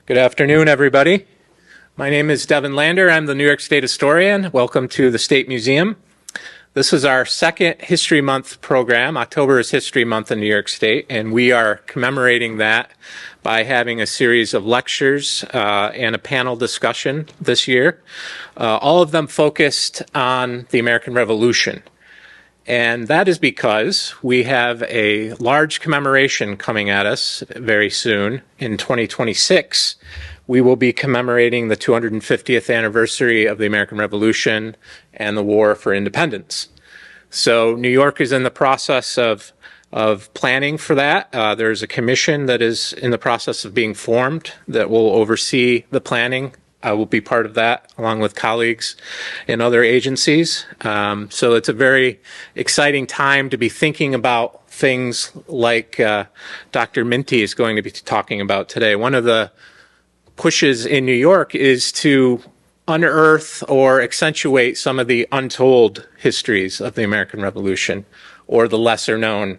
Good afternoon, everybody. My name is Devin Lander. I'm the New York State historian. Welcome to the State Museum. This is our second History Month program. October is History Month in New York State, and we are commemorating that by having a series of lectures and a panel discussion this year, all of them focused on the American Revolution. And that is because we have a large commemoration coming at us very soon. In 2026, we will be commemorating the 250th anniversary of the American Revolution and the War for Independence. So New York is in the process of planning for that. There's a commission that is in the process of being formed that will oversee the planning. I will be part of that along with colleagues in other agencies. So it's a very exciting time to be thinking about things like Dr. Minty is going to be talking about today. One of the pushes in New York is to unearth or accentuate some of the untold histories of the American Revolution or the lesser known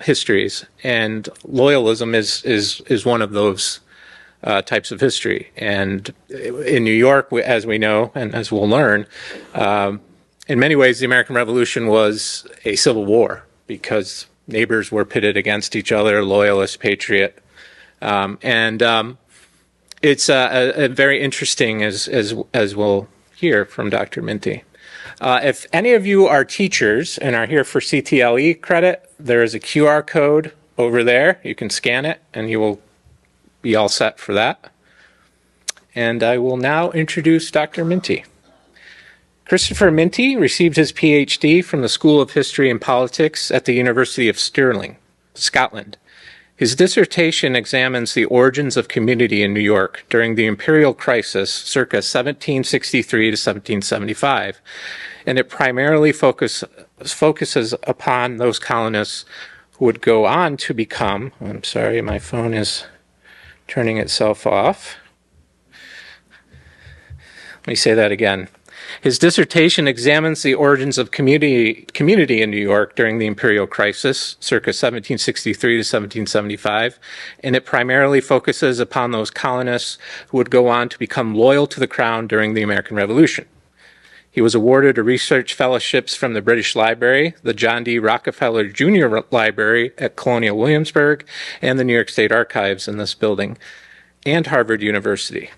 histories. And loyalism is one of those types of history. And in New York, as we know, and as we'll learn, in many ways, the American Revolution was a civil war because neighbors were pitted against each other, loyalist, patriot. It's a very interesting, as we'll hear from Dr. Minty. If any of you are teachers and are here for CTLE credit, there is a QR code over there. You can scan it and you will be all set for that. And I will now introduce Dr. Minty. Christopher Minty received his PhD from the School of History and Politics at the University of Stirling, Scotland. His dissertation examines the origins of community in New York during the imperial crisis circa 1763 to 1775, and it primarily focuses upon those colonists who would go on to become, I'm sorry, my phone is turning itself off. Let me say that again. His dissertation examines the origins of community in New York during the imperial crisis, circa 1763 to 1775, and it primarily focuses upon those colonists who would go on to become loyal to the crown during the American Revolution. He was awarded a research fellowships from the British Library, the John D. Rockefeller Jr. Library at Colonial Williamsburg, and the New York State Archives in this building, and Harvard University.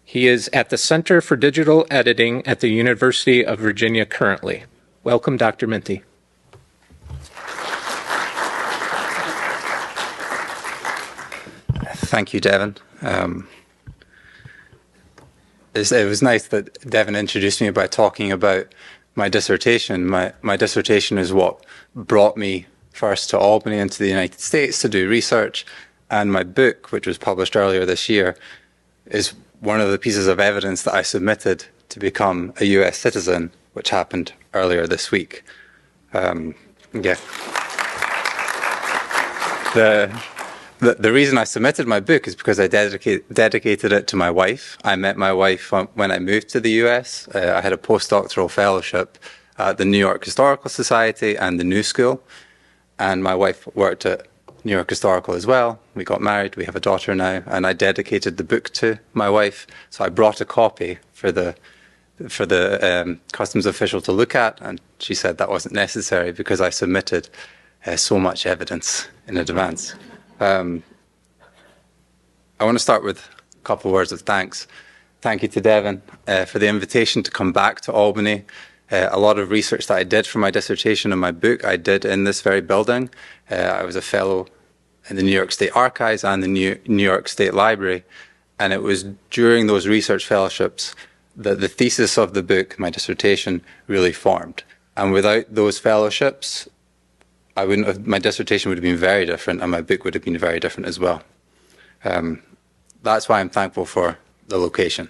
He is at the Center for Digital Editing at the University of Virginia currently. Welcome, Dr. Minty. Thank you, Devin. It was nice that Devin introduced me by talking about my dissertation. My dissertation is what brought me first to Albany and to the United States to do research, and my book, which was published earlier this year, is one of the pieces of evidence that I submitted to become a US citizen, which happened earlier this week. The reason I submitted my book is because I dedicated it to my wife. I met my wife when I moved to the US. I had a postdoctoral fellowship at the New York Historical Society and the New School. And my wife worked at New York Historical as well. We got married. We have a daughter now. And I dedicated the book to my wife. So I brought a copy for the customs official to look at. And she said that wasn't necessary because I submitted so much evidence in advance. I want to start with a couple of words of thanks. Thank you to Devin for the invitation to come back to Albany. A lot of research that I did for my dissertation and my book, I did in this very building. I was a fellow in the New York State Archives and the New York State Library. And it was during those research fellowships that the thesis of the book, my dissertation, really formed. And without those fellowships, my dissertation would have been very different and my book would have been very different as well. That's why I'm thankful for the location.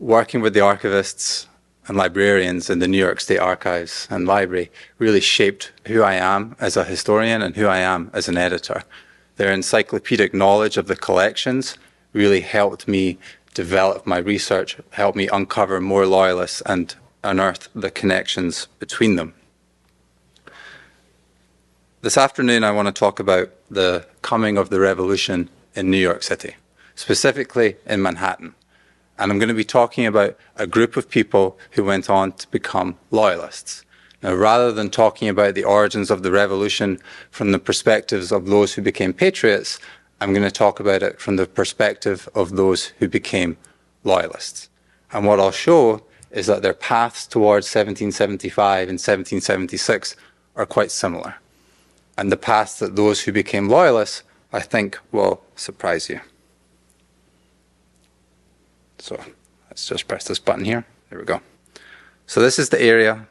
Working with the archivists and librarians in the New York State Archives and Library really shaped who I am as a historian and who I am as an editor. Their encyclopedic knowledge of the collections really helped me develop my research, helped me uncover more loyalists and unearth the connections between them. This afternoon, I want to talk about the coming of the revolution in New York City, specifically in Manhattan. And I'm going to be talking about a group of people who went on to become Loyalists. Now, rather than talking about the origins of the revolution from the perspectives of those who became patriots, I'm going to talk about it from the perspective of those who became Loyalists. And what I'll show is that their paths towards 1775 and 1776 are quite similar. And the paths that those who became Loyalists, I think, will surprise you. So let's just press this button here. There we go. So this is the area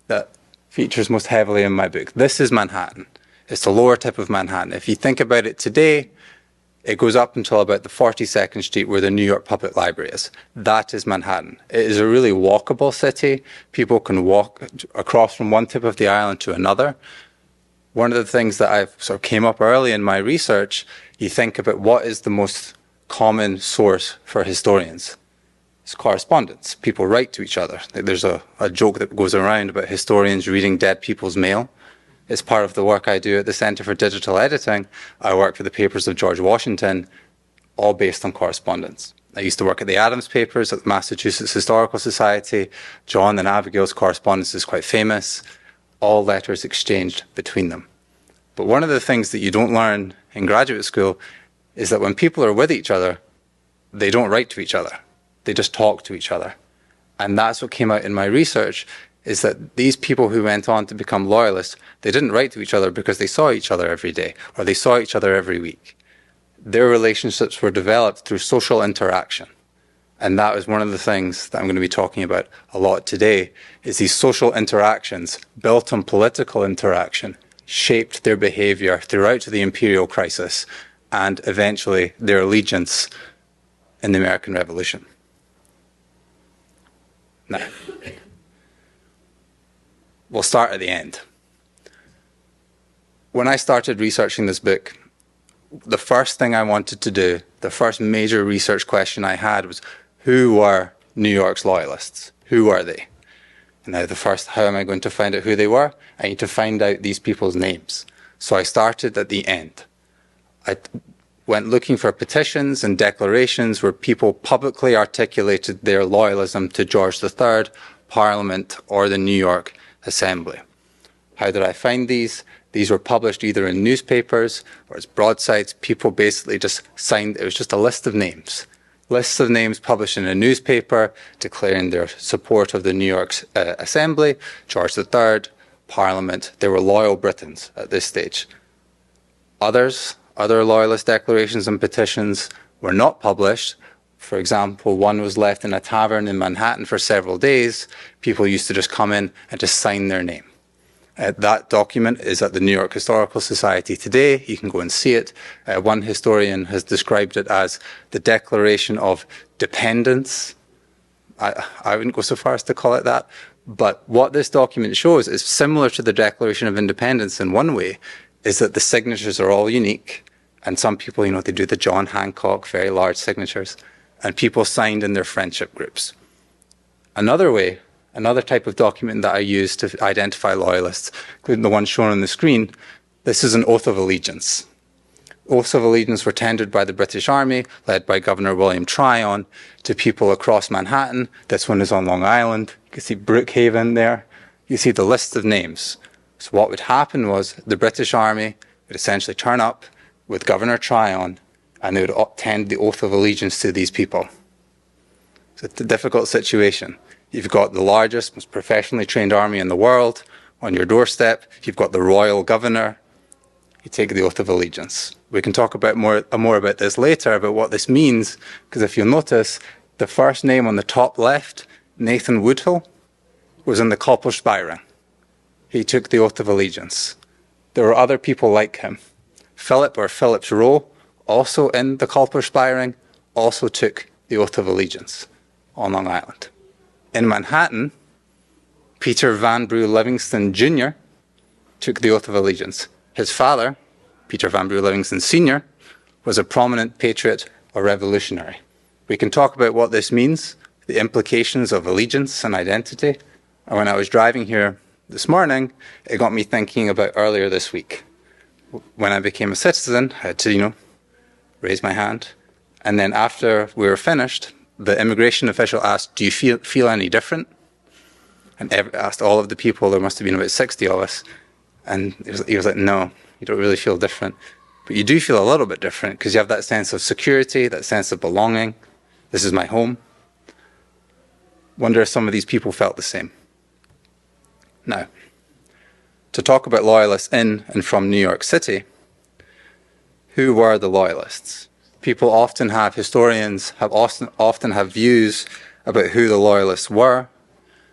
that features most heavily in my book. This is Manhattan. It's the lower tip of Manhattan. If you think about it today, it goes up until about the 42nd Street where the New York Public Library is. That is Manhattan. It is a really walkable city. People can walk across from one tip of the island to another. One of the things that I've sort of came up early in my research, you think about what is the most common source for historians. It's correspondence. People write to each other. There's a joke that goes around about historians reading dead people's mail. It's part of the work I do at the Center for Digital Editing. I work for the papers of George Washington, all based on correspondence. I used to work at the Adams papers at the Massachusetts Historical Society. John and Abigail's correspondence is quite famous. All letters exchanged between them. But one of the things that you don't learn in graduate school is that when people are with each other, they don't write to each other. They just talk to each other. And that's what came out in my research, is that these people who went on to become Loyalists, they didn't write to each other because they saw each other every day, or they saw each other every week. Their relationships were developed through social interaction. And that is one of the things that I'm going to be talking about a lot today, is these social interactions built on political interaction shaped their behavior throughout the imperial crisis and eventually their allegiance in the American Revolution. Now, we'll start at the end. When I started researching this book, the first thing I wanted to do, the first major research question I had was, who were New York's Loyalists? Who are they? And now how am I going to find out who they were? I need to find out these people's names. So I started at the end. I went looking for petitions and declarations where people publicly articulated their loyalism to George III, Parliament, or the New York Assembly. How did I find these? These were published either in newspapers or as broadsides. People basically just signed, it was just a list of names. Lists of names published in a newspaper declaring their support of the New York Assembly, George III, Parliament. They were loyal Britons at this stage. Other Loyalist declarations and petitions were not published. For example, one was left in a tavern in Manhattan for several days. People used to just come in and just sign their name. That document is at the New York Historical Society today. You can go and see it. One historian has described it as the Declaration of Dependence. I wouldn't go so far as to call it that. But what this document shows is similar to the Declaration of Independence in one way, is that the signatures are all unique. And some people, they do the John Hancock, very large signatures. And people signed in their friendship groups. Another type of document that I use to identify Loyalists, including the one shown on the screen, this is an oath of allegiance. Oaths of allegiance were tendered by the British Army, led by Governor William Tryon, to people across Manhattan. This one is on Long Island. You can see Brookhaven there. You see the list of names. So what would happen was the British Army would essentially turn up with Governor Tryon, and they would tend the oath of allegiance to these people. So it's a difficult situation. You've got the largest, most professionally trained army in the world on your doorstep. You've got the royal governor. You take the oath of allegiance. We can talk about more about this later, about what this means, because if you'll notice, the first name on the top left, Nathan Woodhull, was in the Koppelspeiring. He took the oath of allegiance. There were other people like him. Philip's Row, also in the Koppelspeiring, also took the oath of allegiance on Long Island. In Manhattan, Peter Vanbrugh Livingston Jr. took the oath of allegiance. His father, Peter Vanbrugh Livingston Sr., was a prominent patriot or revolutionary. We can talk about what this means, the implications of allegiance and identity. And when I was driving here this morning, it got me thinking about earlier this week. When I became a citizen, I had to, raised my hand. And then after we were finished, the immigration official asked, do you feel any different? And asked all of the people, there must have been about 60 of us. And he was like, no, you don't really feel different. But you do feel a little bit different because you have that sense of security, that sense of belonging. This is my home. Wonder if some of these people felt the same. Now, to talk about loyalists in and from New York City, who were the loyalists? People often have, historians often have views about who the loyalists were.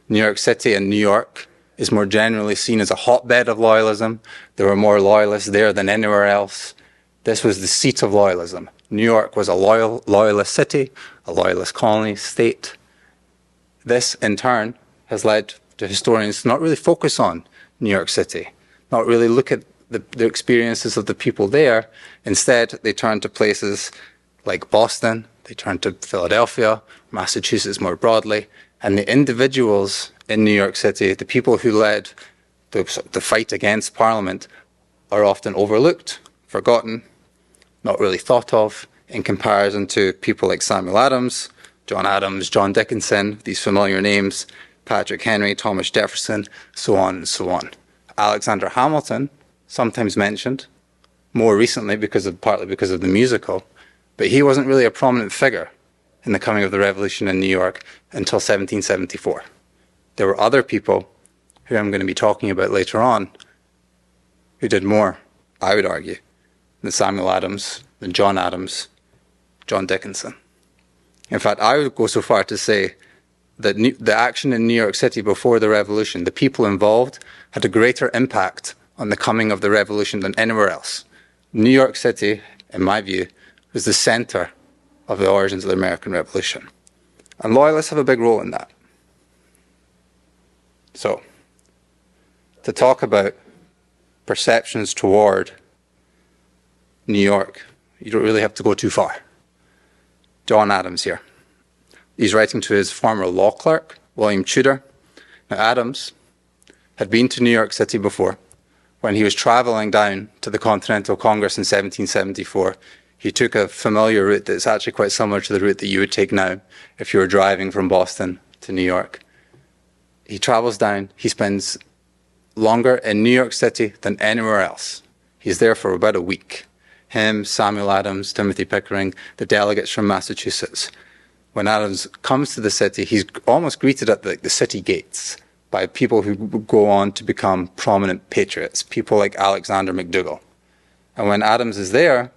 New York City and New York is more generally seen as a hotbed of loyalism. There were more loyalists there than anywhere else. This was the seat of loyalism. New York was a loyalist city, a loyalist colony, state. This, in turn, has led to historians to not really focus on New York City, not really look at the experiences of the people there. Instead, they turn to places like Boston, they turn to Philadelphia, Massachusetts more broadly, and the individuals in New York City, the people who led the fight against Parliament, are often overlooked, forgotten, not really thought of in comparison to people like Samuel Adams, John Dickinson, these familiar names, Patrick Henry, Thomas Jefferson, so on and so on. Alexander Hamilton, sometimes mentioned, more recently partly because of the musical, but he wasn't really a prominent figure in the coming of the revolution in New York until 1774. There were other people who I'm going to be talking about later on who did more, I would argue, than Samuel Adams, than John Adams, John Dickinson. In fact, I would go so far to say that the action in New York City before the revolution, the people involved, had a greater impact on the coming of the revolution than anywhere else. New York City, in my view, was the center of the origins of the American Revolution. And loyalists have a big role in that. So, to talk about perceptions toward New York, you don't really have to go too far. John Adams here. He's writing to his former law clerk, William Tudor. Now, Adams had been to New York City before. When he was traveling down to the Continental Congress in 1774, he took a familiar route that's actually quite similar to the route that you would take now if you were driving from Boston to New York. He travels down, he spends longer in New York City than anywhere else. He's there for about a week. Him, Samuel Adams, Timothy Pickering, the delegates from Massachusetts. When Adams comes to the city, he's almost greeted at the city gates by people who go on to become prominent patriots, people like Alexander McDougall. And when Adams is there,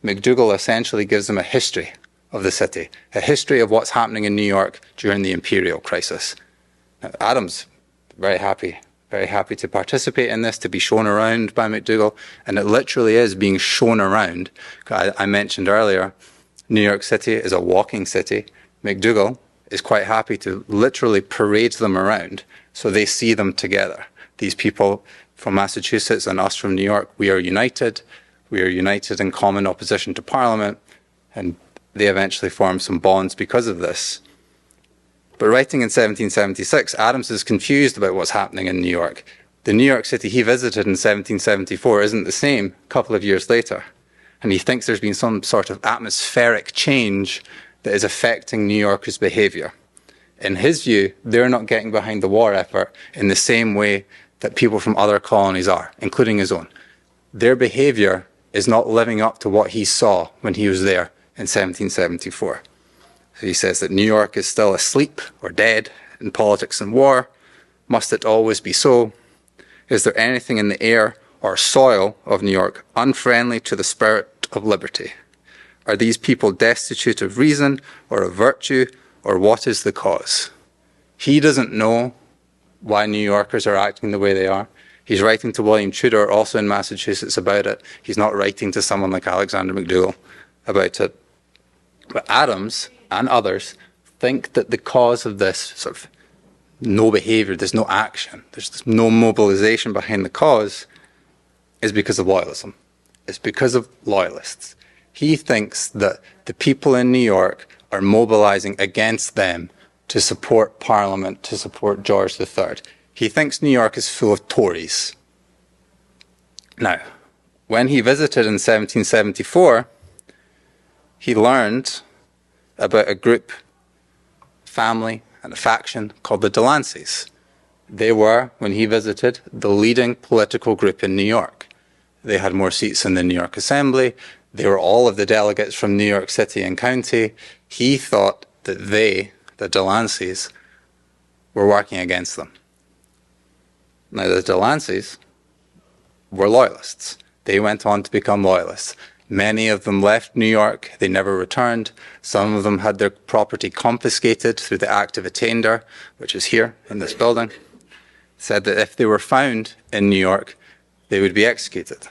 McDougall essentially gives him a history of the city, a history of what's happening in New York during the imperial crisis. Now, Adams, very happy to participate in this, to be shown around by McDougall, and it literally is being shown around. I mentioned earlier, New York City is a walking city. McDougall is quite happy to literally parade them around so they see them together. These people from Massachusetts and us from New York, we are united. We are united in common opposition to Parliament, and they eventually form some bonds because of this. But writing in 1776, Adams is confused about what's happening in New York. The New York City he visited in 1774 isn't the same a couple of years later. And he thinks there's been some sort of atmospheric change that is affecting New Yorkers' behaviour. In his view, they're not getting behind the war effort in the same way that people from other colonies are, including his own. Their behaviour is not living up to what he saw when he was there in 1774. So he says that New York is still asleep or dead in politics and war. Must it always be so? Is there anything in the air or soil of New York unfriendly to the spirit of liberty? Are these people destitute of reason or of virtue, or what is the cause? He doesn't know why New Yorkers are acting the way they are. He's writing to William Tudor, also in Massachusetts, about it. He's not writing to someone like Alexander McDougall about it. But Adams and others think that the cause of this sort of no behaviour, there's no action, there's no mobilisation behind the cause, is because of loyalism. It's because of loyalists. He thinks that the people in New York are mobilising against them to support Parliament, to support George III. He thinks New York is full of Tories. Now, when he visited in 1774, he learned about a group, family, and a faction called the Delanceys. They were, when he visited, the leading political group in New York. They had more seats in the New York Assembly. They were all of the delegates from New York City and County. He thought that they, the Delanceys, were working against them. Now, the Delanceys were Loyalists. They went on to become Loyalists. Many of them left New York. They never returned. Some of them had their property confiscated through the Act of Attainder, which is here in this building. Said that if they were found in New York, they would be executed.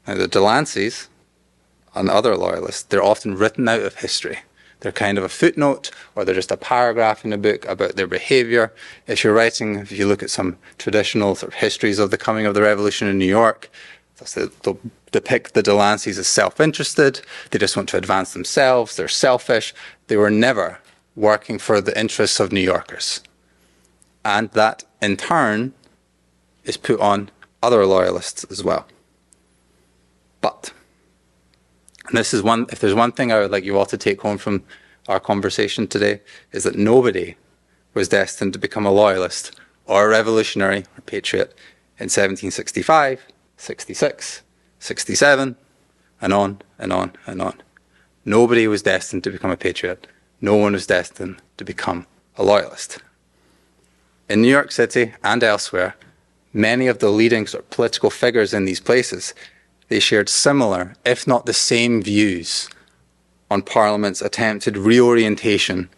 Now, the Delanceys and other Loyalists, they're often written out of history. They're kind of a footnote, or they're just a paragraph in a book about their behaviour. If you look at some traditional sort of histories of the coming of the revolution in New York, they'll depict the Delanceys as self-interested. They just want to advance themselves. They're selfish. They were never working for the interests of New Yorkers. And that, in turn, is put on other Loyalists as well. But, and this is if there's one thing I would like you all to take home from our conversation today, is that nobody was destined to become a Loyalist or a revolutionary or patriot in 1765, 66, 67, and on and on and on. Nobody was destined to become a patriot. No one was destined to become a Loyalist. In New York City and elsewhere, many of the leading sort of political figures in these places, they shared similar, if not the same, views on Parliament's attempted reorientation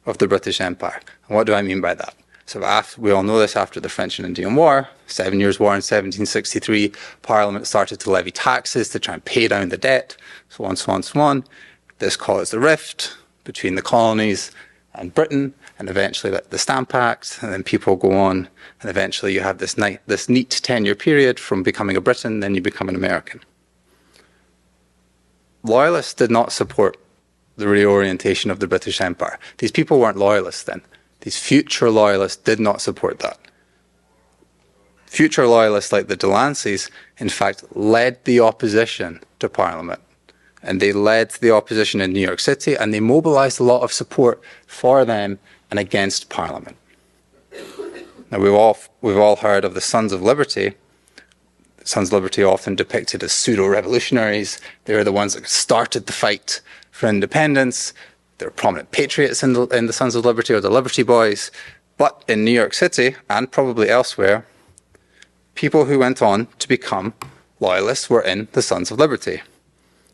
of the British Empire. And what do I mean by that? So we all know this, after the French and Indian War, 7 Years' War in 1763, Parliament started to levy taxes to try and pay down the debt, so on, so on, so on. This caused a rift between the colonies and Britain, and eventually the Stamp Act, and then people go on, and eventually you have this neat 10-year period from becoming a Briton, then you become an American. Loyalists did not support the reorientation of the British Empire. These people weren't Loyalists then. These future Loyalists did not support that. Future Loyalists like the Delanceys, in fact, led the opposition to Parliament. And they led the opposition in New York City, and they mobilised a lot of support for them and against Parliament. Now, we've all heard of the Sons of Liberty. The Sons of Liberty are often depicted as pseudo-revolutionaries. They were the ones that started the fight for independence. They were prominent patriots in the Sons of Liberty, or the Liberty Boys. But in New York City, and probably elsewhere, people who went on to become Loyalists were in the Sons of Liberty.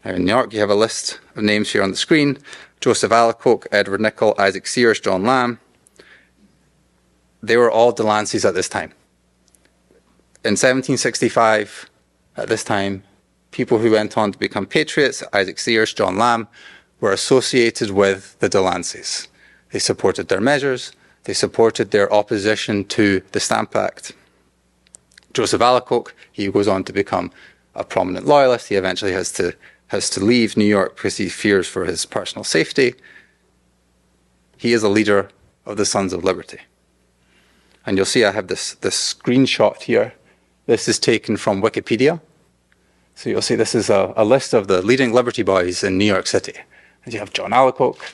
Now, in New York, you have a list of names here on the screen: Joseph Alacoque, Edward Nicol, Isaac Sears, John Lamb. They were all Delanceys at this time. In 1765, at this time, people who went on to become patriots, Isaac Sears, John Lamb, were associated with the Delanceys. They supported their measures. They supported their opposition to the Stamp Act. Joseph Alacoque, he goes on to become a prominent Loyalist. He eventually has to leave New York because he fears for his personal safety. He is a leader of the Sons of Liberty. And you'll see I have this screenshot here. This is taken from Wikipedia. So you'll see this is a list of the leading Liberty Boys in New York City. And you have John Alacoque.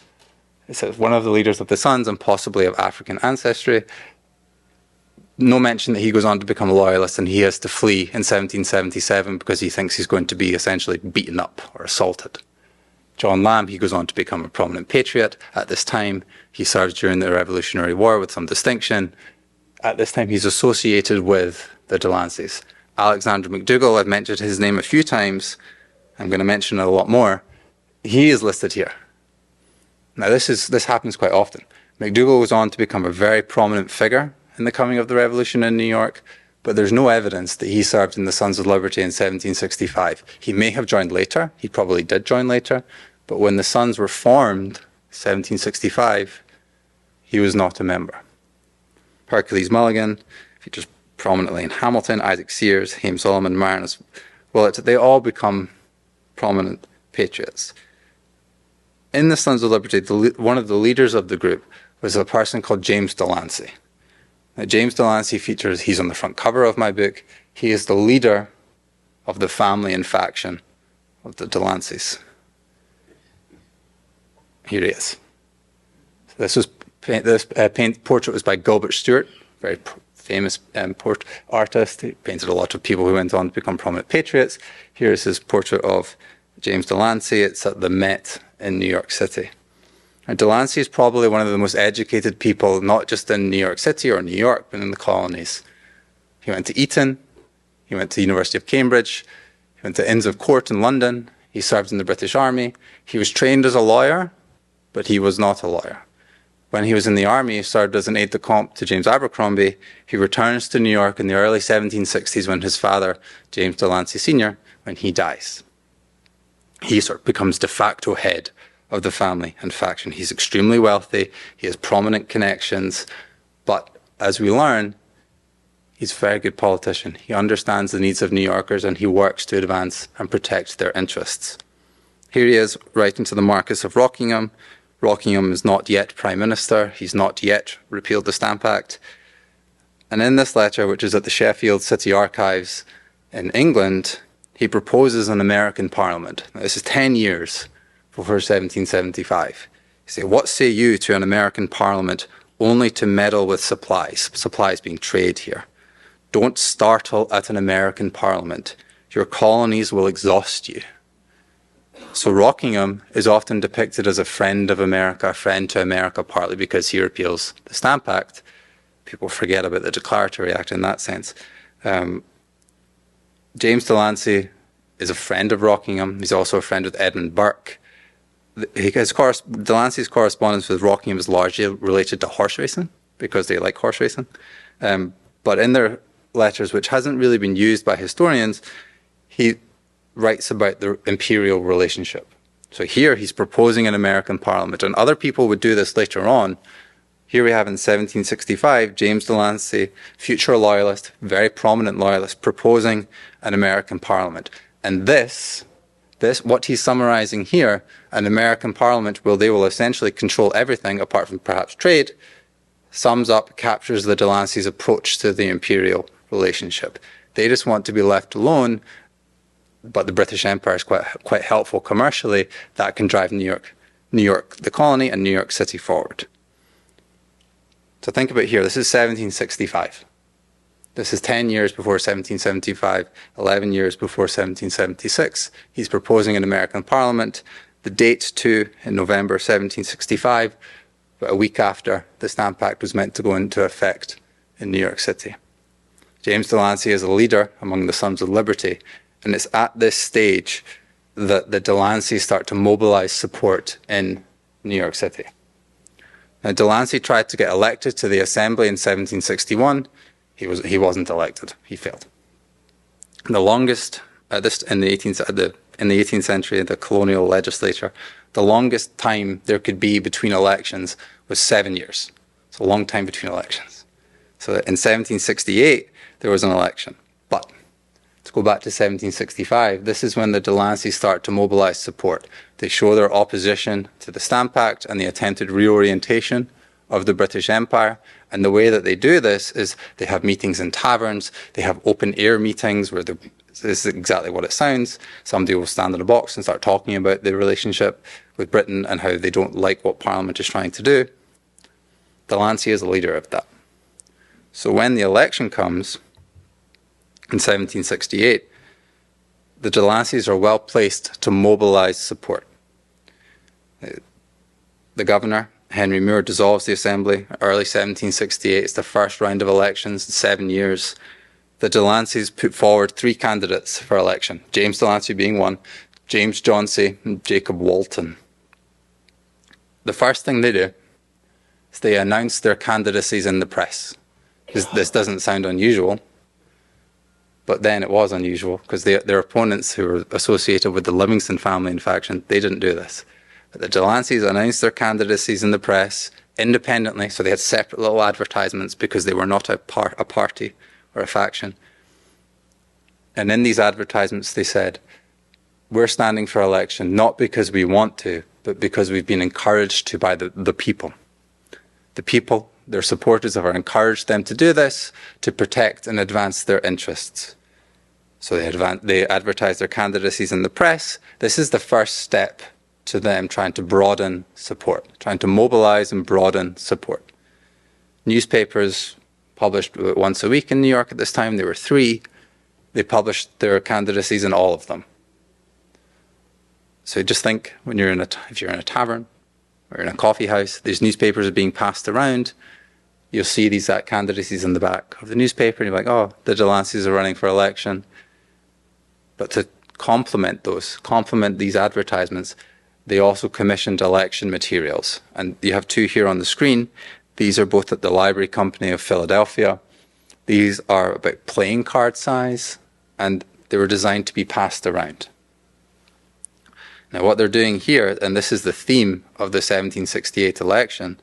It says one of the leaders of the Sons and possibly of African ancestry. No mention that he goes on to become a Loyalist, and he has to flee in 1777 because he thinks he's going to be essentially beaten up or assaulted. John Lamb, he goes on to become a prominent patriot. At this time, he serves during the Revolutionary War with some distinction. At this time, he's associated with the Delanceys. Alexander MacDougall, I've mentioned his name a few times. I'm going to mention it a lot more. He is listed here. Now, this happens quite often. MacDougall goes on to become a very prominent figure in the coming of the revolution in New York, but there's no evidence that he served in the Sons of Liberty in 1765. He may have joined later. He probably did join later. But when the Sons were formed, 1765, he was not a member. Hercules Mulligan features prominently in Hamilton. Isaac Sears, Haym Solomon, Marinus Willett, they all become prominent patriots. In the Sons of Liberty, one of the leaders of the group was a person called James Delancey. Now, James Delancey he's on the front cover of my book. He is the leader of the family and faction of the Delanceys. Here he is. This portrait was by Gilbert Stuart, very famous artist. He painted a lot of people who went on to become prominent patriots. Here's his portrait of James Delancey. It's at the Met in New York City. And Delancey is probably one of the most educated people, not just in New York City or New York, but in the colonies. He went to Eton. He went to the University of Cambridge. He went to Inns of Court in London. He served in the British Army. He was trained as a lawyer, but he was not a lawyer. When he was in the army, he served as an aide-de-camp to James Abercrombie. He returns to New York in the early 1760s when his father, James Delancey Sr., when he dies. He sort of becomes de facto head of the family and faction. He's extremely wealthy. He has prominent connections. But as we learn, he's a very good politician. He understands the needs of New Yorkers and he works to advance and protect their interests. Here he is writing to the Marquis of Rockingham. Rockingham is not yet Prime Minister. He's not yet repealed the Stamp Act. And in this letter, which is at the Sheffield City Archives in England, he proposes an American Parliament. Now, this is 10 years before 1775. He says, what say you to an American Parliament only to meddle with supplies being trade here? Don't startle at an American Parliament. Your colonies will exhaust you. So Rockingham is often depicted as a friend of America, a friend to America, partly because he repeals the Stamp Act. People forget about the Declaratory Act in that sense. James Delancey is a friend of Rockingham. He's also a friend with Edmund Burke. Delancey's correspondence with Rockingham is largely related to horse racing, because they like horse racing. But in their letters, which hasn't really been used by historians, he writes about the imperial relationship. So here he's proposing an American Parliament, and other people would do this later on. Here we have in 1765, James Delancey, future loyalist, very prominent loyalist, proposing an American Parliament. And this, what he's summarizing here, an American Parliament where they will essentially control everything apart from perhaps trade, sums up, captures the Delancey's approach to the imperial relationship. They just want to be left alone, but the British Empire is quite helpful commercially. That can drive New York, the colony, and New York City forward. So think about here, this is 1765. This is 10 years before 1775, 11 years before 1776. He's proposing an American Parliament. The date too, in November 1765, but a week after the Stamp Act was meant to go into effect in New York City. James Delancey is a leader among the Sons of Liberty, and it's at this stage that the Delanceys start to mobilize support in New York City. Now, Delancey tried to get elected to the Assembly in 1761. He wasn't elected. He failed. The longest in the 18th century, the colonial legislature, the longest time there could be between elections was 7 years. It's a long time between elections. So in 1768 there was an election. But to go back to 1765, this is when the Delanceys start to mobilize support. They show their opposition to the Stamp Act and the attempted reorientation of the British Empire. And the way that they do this is they have meetings in taverns, they have open air meetings where this is exactly what it sounds. Somebody will stand in a box and start talking about the relationship with Britain and how they don't like what Parliament is trying to do. Delancey is a leader of that. So when the election comes in 1768, the Delanceys are well placed to mobilize support. The governor, Henry Moore, dissolves the Assembly early 1768. It's the first round of elections in 7 years. The Delanceys put forward 3 candidates for election, James Delancey being one, James Jauncey and Jacob Walton. The first thing they do is they announce their candidacies in the press. This doesn't sound unusual, but then it was unusual because their opponents who were associated with the Livingston family and faction, they didn't do this. But the Delanceys announced their candidacies in the press independently, so they had separate little advertisements because they were not a party or a faction. And in these advertisements they said, we're standing for election not because we want to, but because we've been encouraged to by the people. The people, their supporters have encouraged them to do this to protect and advance their interests. So they advertised their candidacies in the press. This is the first step to them trying to broaden support, trying to mobilize and broaden support. Newspapers published once a week in New York at this time. There were 3. They published their candidacies in all of them. So just think, when you're if you're in a tavern or in a coffee house, these newspapers are being passed around. You'll see these candidacies in the back of the newspaper, and you're like, oh, the Delanceys are running for election. But to complement these advertisements, they also commissioned election materials. And you have 2 here on the screen. These are both at the Library Company of Philadelphia. These are about playing card size, and they were designed to be passed around. Now, what they're doing here, and this is the theme of the 1768 election,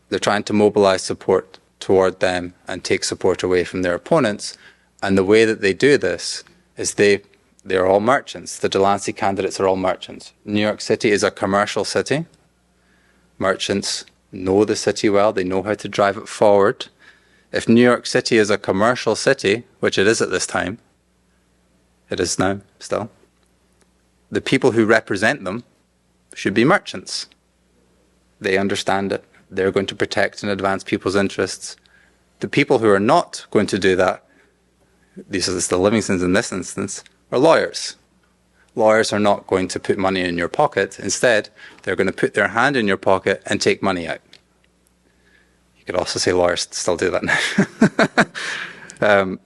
they're trying to mobilize support toward them and take support away from their opponents. And the way that they do this is they're all merchants. The Delancey candidates are all merchants. New York City is a commercial city. Merchants know the city well. They know how to drive it forward. If New York City is a commercial city, which it is at this time, it is now still, the people who represent them should be merchants. They understand it. They're going to protect and advance people's interests. The people who are not going to do that, these are the Livingstons in this instance, are lawyers. Lawyers are not going to put money in your pocket. Instead, they're going to put their hand in your pocket and take money out. You could also say lawyers still do that now.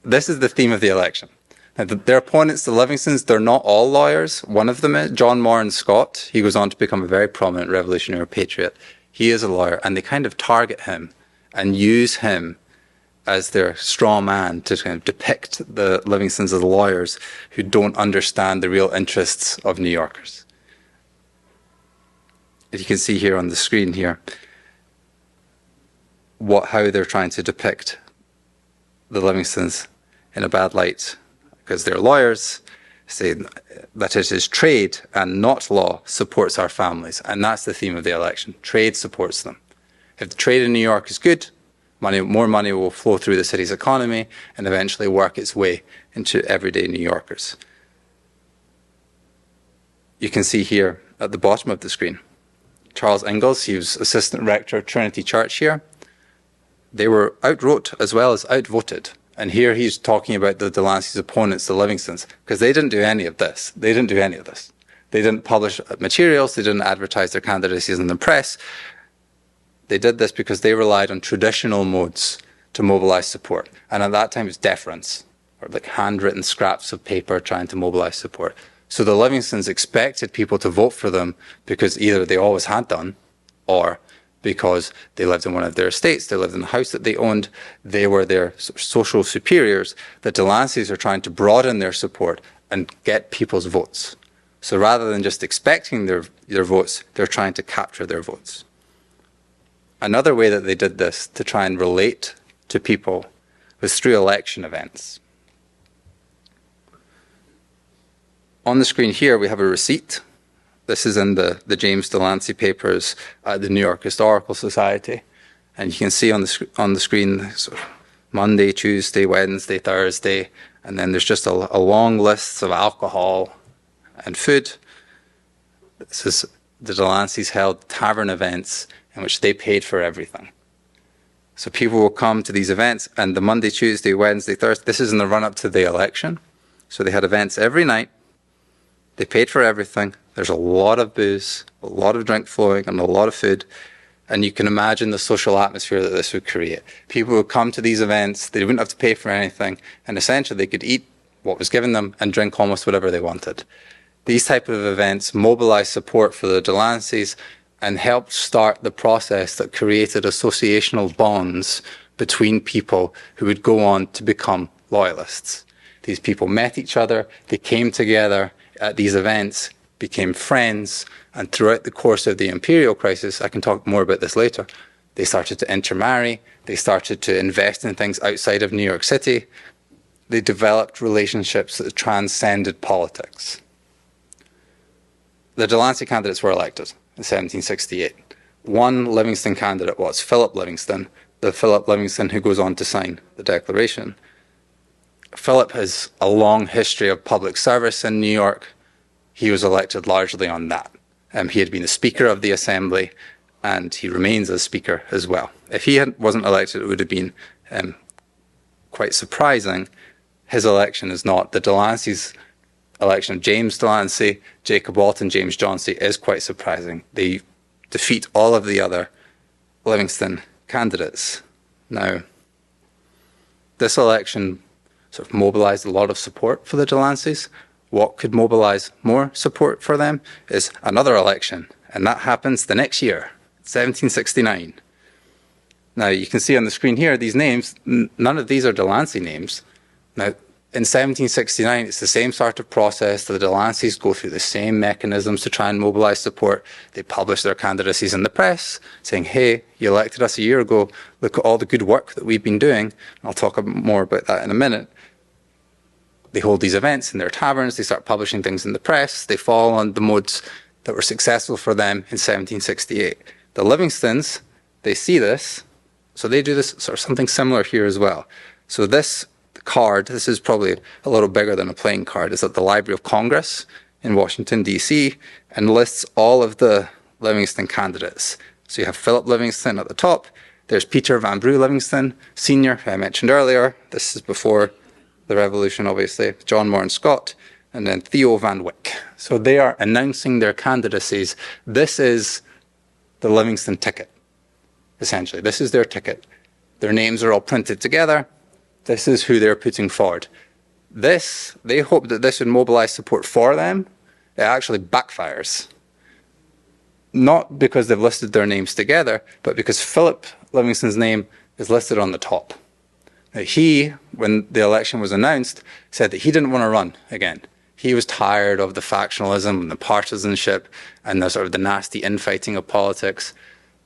This is the theme of the election. Now, their opponents, the Livingstons, they're not all lawyers. One of them is John Moran Scott. He goes on to become a very prominent revolutionary patriot. He is a lawyer, and they kind of target him and use him as their straw man to kind of depict the Livingstons as lawyers who don't understand the real interests of New Yorkers. As you can see here on the screen here, how they're trying to depict the Livingstons in a bad light, because they're lawyers, saying that it is trade and not law supports our families. And that's the theme of the election. Trade supports them. If the trade in New York is good, more money will flow through the city's economy and eventually work its way into everyday New Yorkers. You can see here at the bottom of the screen, Charles Ingalls, he was assistant rector of Trinity Church here. They were outwrote as well as outvoted. And here he's talking about the Delancey's opponents, the Livingstons, because they didn't do any of this. They didn't publish materials. They didn't advertise their candidacies in the press. They did this because they relied on traditional modes to mobilize support. And at that time, it was deference, or like handwritten scraps of paper trying to mobilize support. So the Livingstons expected people to vote for them because either they always had done, or because they lived in one of their estates, they lived in a house that they owned, they were their social superiors. The Delanceys are trying to broaden their support and get people's votes. So rather than just expecting their votes, they're trying to capture their votes. Another way that they did this to try and relate to people was through election events. On the screen here, we have a receipt. This is in the James Delancey papers at the New York Historical Society. And you can see on the screen sort of Monday, Tuesday, Wednesday, Thursday, and then there's just a long list of alcohol and food. This is the Delanceys held tavern events in which they paid for everything. So people will come to these events, and the Monday, Tuesday, Wednesday, Thursday, this is in the run-up to the election. So they had events every night. They paid for everything. There's a lot of booze, a lot of drink flowing, and a lot of food. And you can imagine the social atmosphere that this would create. People would come to these events, they wouldn't have to pay for anything, and essentially they could eat what was given them and drink almost whatever they wanted. These type of events mobilized support for the Delanceys and helped start the process that created associational bonds between people who would go on to become Loyalists. These people met each other, they came together at these events, became friends, and throughout the course of the imperial crisis, I can talk more about this later, they started to intermarry, they started to invest in things outside of New York City, they developed relationships that transcended politics. The Delancey candidates were elected in 1768. One Livingston candidate was Philip Livingston, the Philip Livingston who goes on to sign the Declaration. Philip has a long history of public service in New York. he was elected largely on that. He had been a Speaker of the Assembly, and he remains as Speaker as well. If he wasn't elected, it would have been quite surprising. His election is not. The Delanceys' election of James Delancey, Jacob Walton, James Jauncey is quite surprising. They defeat all of the other Livingston candidates. Now, this election sort of mobilized a lot of support for the Delanceys. What could mobilize more support for them is another election, and that happens the next year, 1769. Now, you can see on the screen here, these names, none of these are Delancey names. Now, in 1769, it's the same sort of process. The Delanceys go through the same mechanisms to try and mobilize support. They publish their candidacies in the press, saying, hey, you elected us a year ago. Look at all the good work that we've been doing. I'll talk more about that in a minute. They hold these events in their taverns. They start publishing things in the press. They fall on the modes that were successful for them in 1768. The Livingstons, they see this, so they do this sort of something similar here as well. So this card, this is probably a little bigger than a playing card, is at the Library of Congress in Washington, D.C., and lists all of the Livingston candidates. So you have Philip Livingston at the top. There's Peter Vanbrugh Livingston, Sr., who I mentioned earlier. This is before the Revolution, obviously. John Moran Scott, and then Theo Van Wyck. So they are announcing their candidacies. This is the Livingston ticket, essentially. This is their ticket. Their names are all printed together. This is who they're putting forward. This, they hope that this would mobilize support for them. It actually backfires. Not because they've listed their names together, but because Philip Livingston's name is listed on the top. Now, he, when the election was announced, said that he didn't want to run again. He was tired of the factionalism and the partisanship and the sort of the nasty infighting of politics.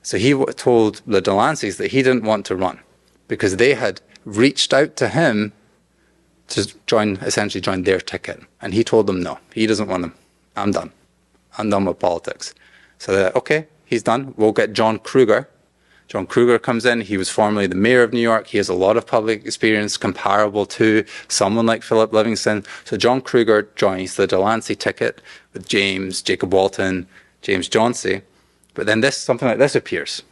So he told the Delanceys that he didn't want to run because they had reached out to him to essentially join their ticket. And he told them, no, he doesn't want them. I'm done. I'm done with politics. So they're like, okay, he's done. We'll get John Kruger. John Kruger comes in. He was formerly the mayor of New York. He has a lot of public experience comparable to someone like Philip Livingston. So John Kruger joins the Delancey ticket with James, Jacob Walton, James Jauncey. But then something like this appears.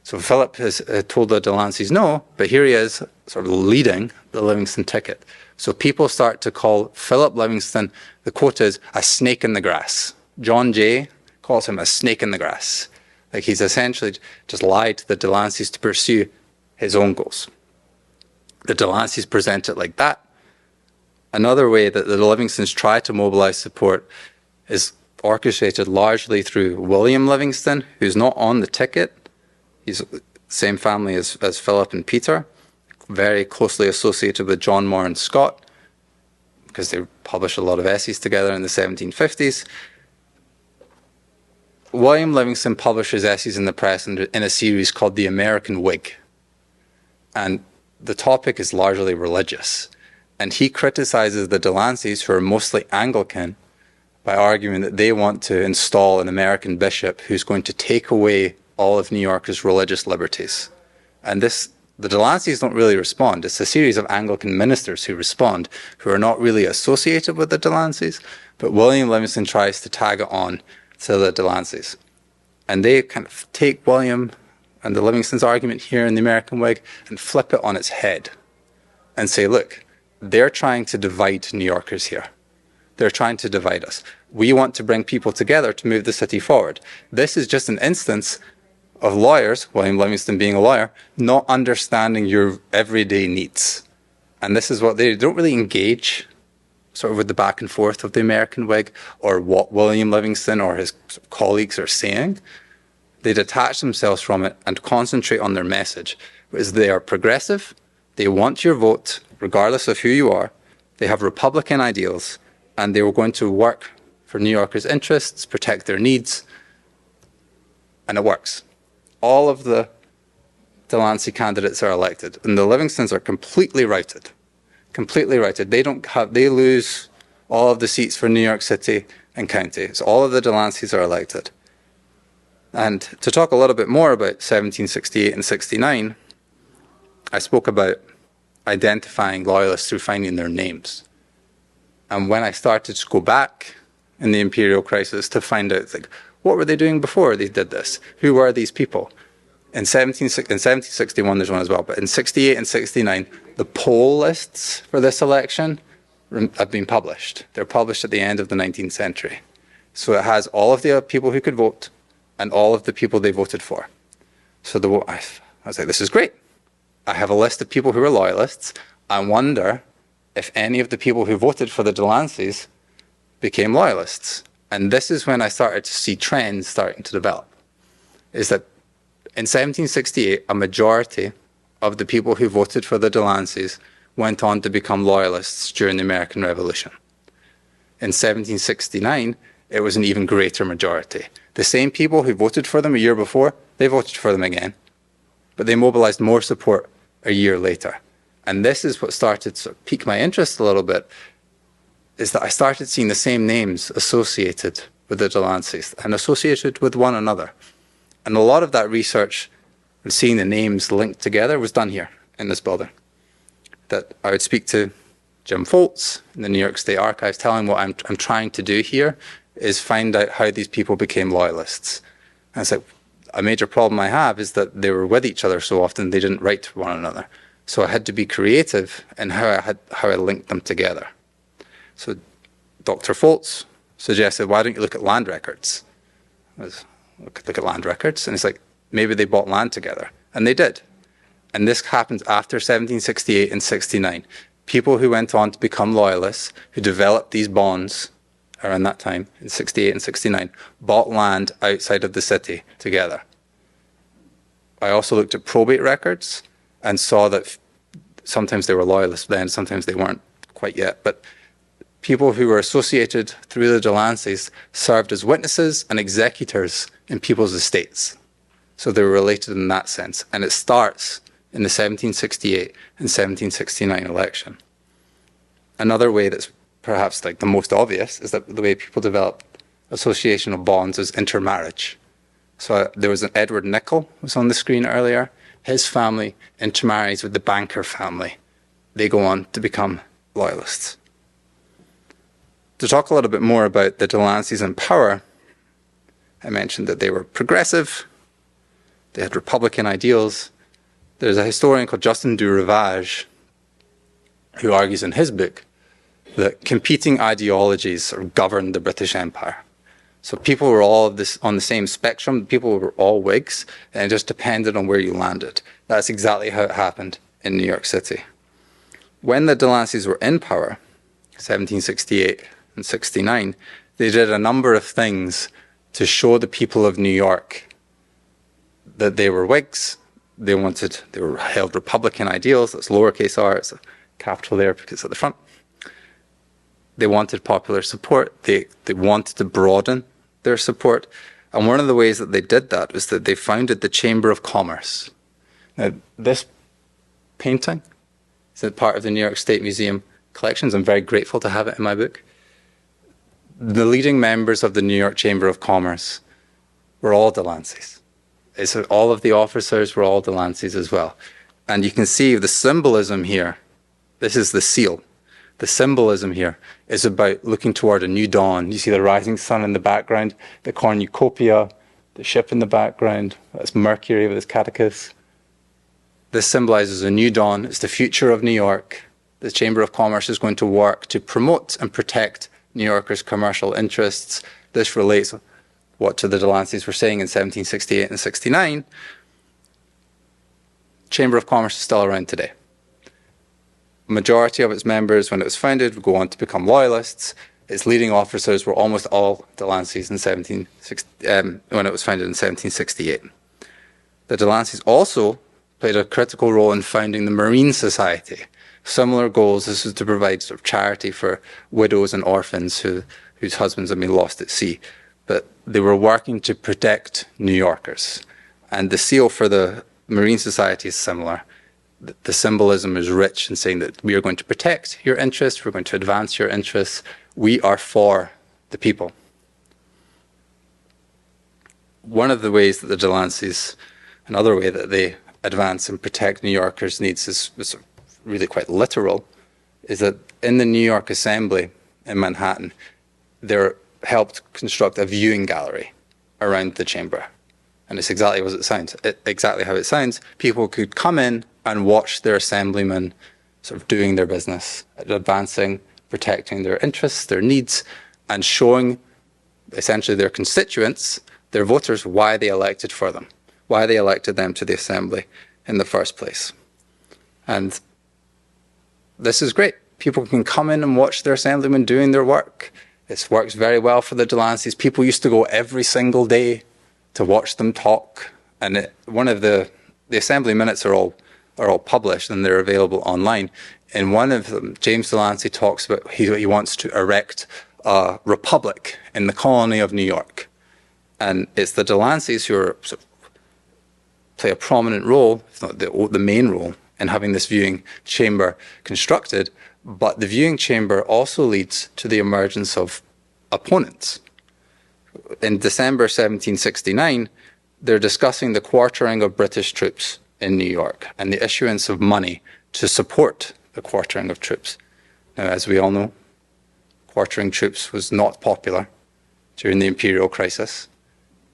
So Philip has told the Delanceys no, but here he is sort of leading the Livingston ticket. So people start to call Philip Livingston, the quote is, a snake in the grass. John Jay calls him a snake in the grass. Like he's essentially just lied to the Delanceys to pursue his own goals. The Delanceys present it like that. Another way that the Livingstons try to mobilize support is orchestrated largely through William Livingston, who's not on the ticket. He's the same family as Philip and Peter, very closely associated with John Moran Scott, because they published a lot of essays together in the 1750s. William Livingston publishes essays in the press in a series called The American Whig. And the topic is largely religious. And he criticizes the Delanceys, who are mostly Anglican, by arguing that they want to install an American bishop who's going to take away all of New York's religious liberties. And the Delanceys don't really respond. It's a series of Anglican ministers who respond, who are not really associated with the Delanceys, but William Livingston tries to tag it on to the Delanceys. And they kind of take William and the Livingston's argument here in the American Whig and flip it on its head and say, look, they're trying to divide New Yorkers here. They're trying to divide us. We want to bring people together to move the city forward. This is just an instance of lawyers, William Livingston being a lawyer, not understanding your everyday needs. And this is what they don't really engage sort of with the back and forth of the American Whig or what William Livingston or his colleagues are saying. They detach themselves from it and concentrate on their message, because they are progressive, they want your vote regardless of who you are, they have Republican ideals, and they were going to work for New Yorkers' interests, protect their needs, and it works. All of the Delancey candidates are elected, and the Livingstons are completely routed. Completely routed. They lose all of the seats for New York City and County. So all of the Delanceys are elected. And to talk a little bit more about 1768 and 69, I spoke about identifying Loyalists through finding their names. And when I started to go back in the imperial crisis to find out, like, what were they doing before they did this? Who were these people? In 1761, there's one as well, but in 68 and 69, the poll lists for this election have been published. They're published at the end of the 19th century. So it has all of the people who could vote and all of the people they voted for. So I was like, this is great. I have a list of people who are loyalists. I wonder if any of the people who voted for the Delanceys became loyalists. And this is when I started to see trends starting to develop. Is that in 1768, a majority of the people who voted for the Delanceys went on to become loyalists during the American Revolution. In 1769, it was an even greater majority. The same people who voted for them a year before, they voted for them again. But they mobilized more support a year later. And this is what started to pique my interest a little bit, is that I started seeing the same names associated with the Delanceys and associated with one another. And a lot of that research and seeing the names linked together was done here in this building. That I would speak to Jim Foltz in the New York State Archives, telling what I'm trying to do here is find out how these people became loyalists. And it's like, a major problem I have is that they were with each other so often they didn't write to one another. So I had to be creative in how I linked them together. So Dr. Foltz suggested, why don't you look at land records? Look at land records. And it's like, maybe they bought land together. And they did. And this happens after 1768 and 69. People who went on to become loyalists, who developed these bonds around that time, in 68 and 69, bought land outside of the city together. I also looked at probate records and saw that sometimes they were loyalists then, sometimes they weren't quite yet. But people who were associated through the Delanceys served as witnesses and executors in people's estates. So they were related in that sense. And it starts in the 1768 and 1769 election. Another way that's perhaps like the most obvious is that the way people develop associational bonds is intermarriage. So there was an Edward Nicol, who was on the screen earlier. His family intermarries with the banker family. They go on to become loyalists. To talk a little bit more about the Delanceys in power, I mentioned that they were progressive, they had Republican ideals. There's a historian called Justin du Rivage who argues in his book that competing ideologies sort of governed the British Empire. So people were all on the same spectrum, people were all Whigs, and it just depended on where you landed. That's exactly how it happened in New York City. When the Delanceys were in power, 1768 and 69, they did a number of things to show the people of New York that they were Whigs. They held Republican ideals. That's lowercase r, it's a capital there because it's at the front. They wanted popular support. They wanted to broaden their support. And one of the ways that they did that was that they founded the Chamber of Commerce. Now, this painting is a part of the New York State Museum collections. I'm very grateful to have it in my book. The leading members of the New York Chamber of Commerce were all Delanceys. All of the officers were all Delanceys as well. And you can see the symbolism here. This is the seal. The symbolism here is about looking toward a new dawn. You see the rising sun in the background, the cornucopia, the ship in the background. That's Mercury with its catechus. This symbolizes a new dawn. It's the future of New York. The Chamber of Commerce is going to work to promote and protect New Yorkers' commercial interests. This relates what to the Delanceys were saying in 1768 and 69. Chamber of Commerce is still around today. Majority of its members, when it was founded, would go on to become loyalists. Its leading officers were almost all Delanceys when it was founded in 1768. The Delanceys also played a critical role in founding the Marine Society. Similar goals. This was to provide sort of charity for widows and orphans whose husbands had been lost at sea. But they were working to protect New Yorkers. And the seal for the Marine Society is similar. The symbolism is rich in saying that we are going to protect your interests, we're going to advance your interests, we are for the people. One of the ways that the Delanceys, another way that they advance and protect New Yorkers' needs is really quite literal, is that in the New York Assembly in Manhattan, there helped construct a viewing gallery around the chamber. And it's exactly as it sounds, exactly how it sounds. People could come in and watch their assemblymen sort of doing their business, advancing, protecting their interests, their needs, and showing essentially their constituents, their voters, why they elected for them, why they elected them to the assembly in the first place. And this is great. People can come in and watch their assemblymen doing their work. This works very well for the Delanceys. People used to go every single day to watch them talk. And one of the assembly minutes are all published and they're available online. In one of them, James Delancey talks about he wants to erect a republic in the colony of New York. And it's the Delanceys who are sort of play a prominent role, if not the main role, in having this viewing chamber constructed. But the viewing chamber also leads to the emergence of opponents. In December 1769, they're discussing the quartering of British troops in New York and the issuance of money to support the quartering of troops. Now, as we all know, quartering troops was not popular during the imperial crisis,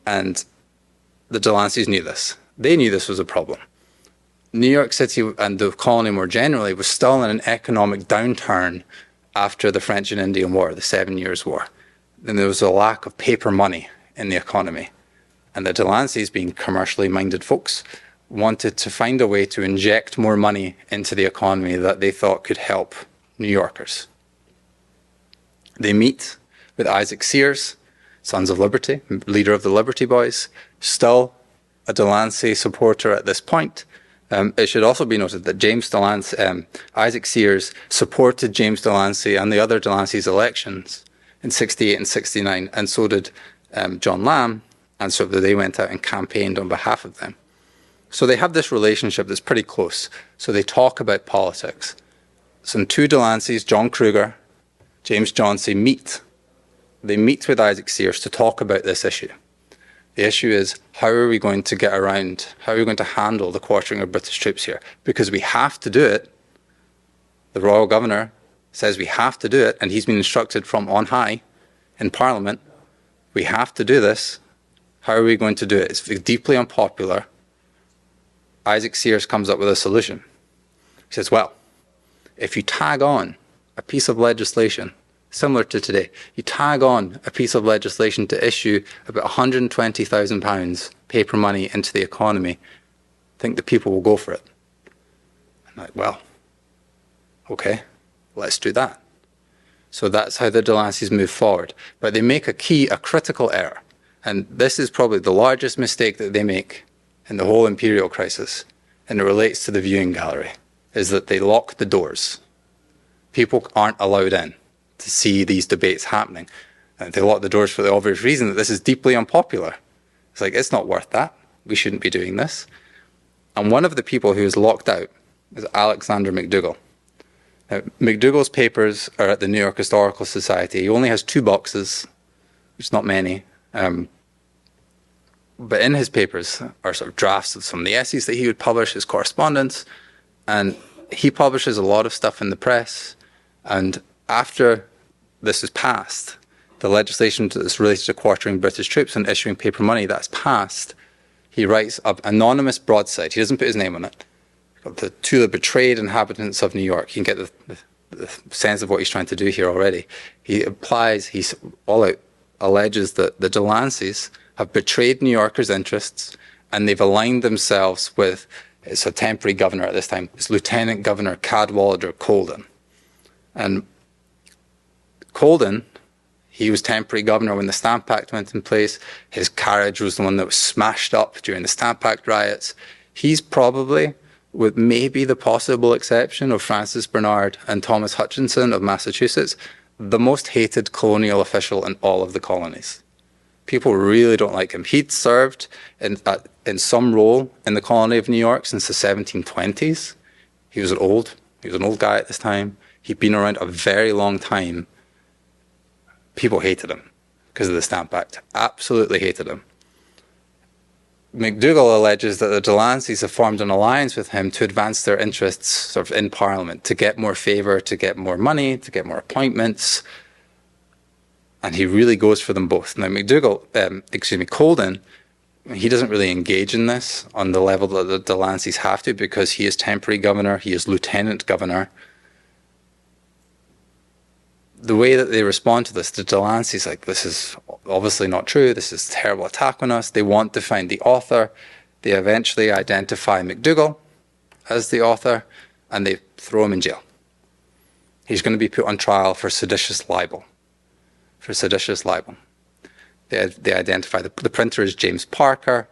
and the Delanceys knew this. They knew this was a problem. New York City and the colony more generally was still in an economic downturn after the French and Indian War, the 7 Years' War. Then there was a lack of paper money in the economy. And the Delanceys, being commercially minded folks, wanted to find a way to inject more money into the economy that they thought could help New Yorkers. They meet with Isaac Sears, Sons of Liberty, leader of the Liberty Boys, still a Delancey supporter at this point. It should also be noted that Isaac Sears supported James Delancey and the other Delanceys' elections in 68 and 69, and so did John Lamb, and so they went out and campaigned on behalf of them. So they have this relationship that's pretty close. So they talk about politics. Some two Delanceys, John Kruger, James Jauncey, meet. They meet with Isaac Sears to talk about this issue. The issue is, how are we going to get around, how are we going to handle the quartering of British troops here? Because we have to do it. The Royal Governor says we have to do it, and he's been instructed from on high in Parliament, we have to do this. How are we going to do it? It's deeply unpopular. Isaac Sears comes up with a solution. He says, well, if you tag on a piece of legislation similar to today, you tag on a piece of legislation to issue about £120,000 paper money into the economy, I think the people will go for it. I'm like, well, okay, let's do that. So that's how the Delanceys move forward. But they make a critical error. And this is probably the largest mistake that they make in the whole imperial crisis, and it relates to the viewing gallery, is that they lock the doors. People aren't allowed in to see these debates happening. And they lock the doors for the obvious reason that this is deeply unpopular. It's like, it's not worth that. We shouldn't be doing this. And one of the people who is locked out is Alexander McDougall. Now, McDougall's papers are at the New York Historical Society. He only has 2 boxes, which is not many. But in his papers are sort of drafts of some of the essays that he would publish, his correspondence, and he publishes a lot of stuff in the press. And after this is passed, the legislation that's related to quartering British troops and issuing paper money, that's passed, he writes an anonymous broadside. He doesn't put his name on it. To the betrayed inhabitants of New York. You can get the sense of what he's trying to do here already. He all out alleges that the Delanceys have betrayed New Yorkers' interests, and they've aligned themselves with, it's a temporary governor at this time, it's Lieutenant Governor Cadwallader Colden. And Colden, he was temporary governor when the Stamp Act went in place. His carriage was the one that was smashed up during the Stamp Act riots. He's probably, with maybe the possible exception of Francis Bernard and Thomas Hutchinson of Massachusetts, the most hated colonial official in all of the colonies. People really don't like him. He'd served in some role in the colony of New York since the 1720s. He was an old guy at this time. He'd been around a very long time. People hated him because of the Stamp Act. Absolutely hated him. McDougall alleges that the Delanceys have formed an alliance with him to advance their interests sort of in Parliament, to get more favour, to get more money, to get more appointments. And he really goes for them both. Now, Colden, he doesn't really engage in this on the level that the Delanceys have to, because he is temporary governor, he is lieutenant governor. The way that they respond to this, the Delanceys like, this is obviously not true, this is a terrible attack on us. They want to find the author. They eventually identify MacDougall as the author, and they throw him in jail. He's going to be put on trial for seditious libel. They identify the printer is James Parker.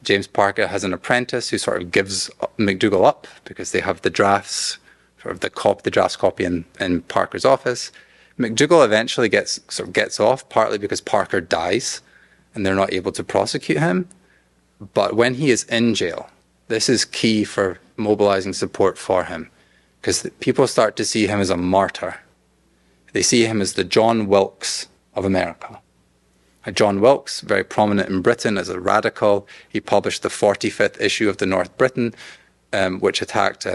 James Parker has an apprentice who sort of gives MacDougall up because they have the drafts, sort of the drafts copy in Parker's office. MacDougall eventually gets off, partly because Parker dies and they're not able to prosecute him. But when he is in jail, this is key for mobilizing support for him, because people start to see him as a martyr. They see him as the John Wilkes of America. John Wilkes, very prominent in Britain as a radical. He published the 45th issue of the North Briton, which attacked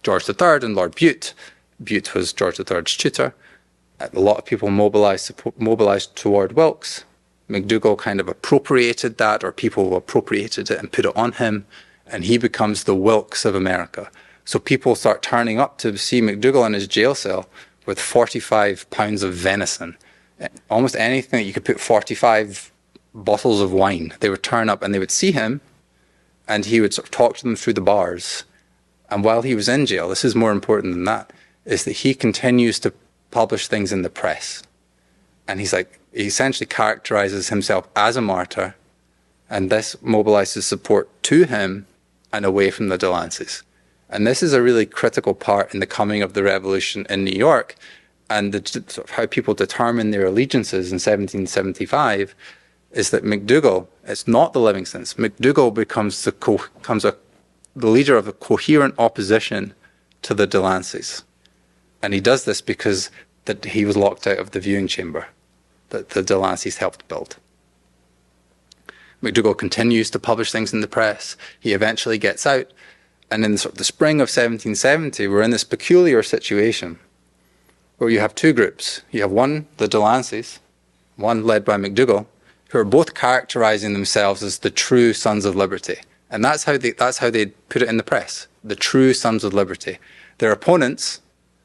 George III and Lord Bute. Bute was George III's tutor. A lot of people mobilized toward Wilkes. MacDougall kind of appropriated that, or people appropriated it and put it on him, and he becomes the Wilkes of America. So people start turning up to see MacDougall in his jail cell with 45 pounds of venison. Almost anything that you could put 45 bottles of wine. They would turn up and they would see him, and he would sort of talk to them through the bars. And while he was in jail, this is more important than that, is that he continues to publish things in the press. And he essentially characterizes himself as a martyr, and this mobilizes support to him and away from the Delanceys. And this is a really critical part in the coming of the revolution in New York, and how people determine their allegiances in 1775 is that MacDougall, it's not the Livingstons, MacDougall becomes the leader of a coherent opposition to the Delanceys. And he does this because that he was locked out of the viewing chamber that the Delanceys helped build. MacDougall continues to publish things in the press. He eventually gets out. And in the spring of 1770, we're in this peculiar situation where you have two groups. You have one, the Delanceys, one led by MacDougall, who are both characterizing themselves as the true sons of liberty. And that's how they put it in the press, the true sons of liberty. Their opponents,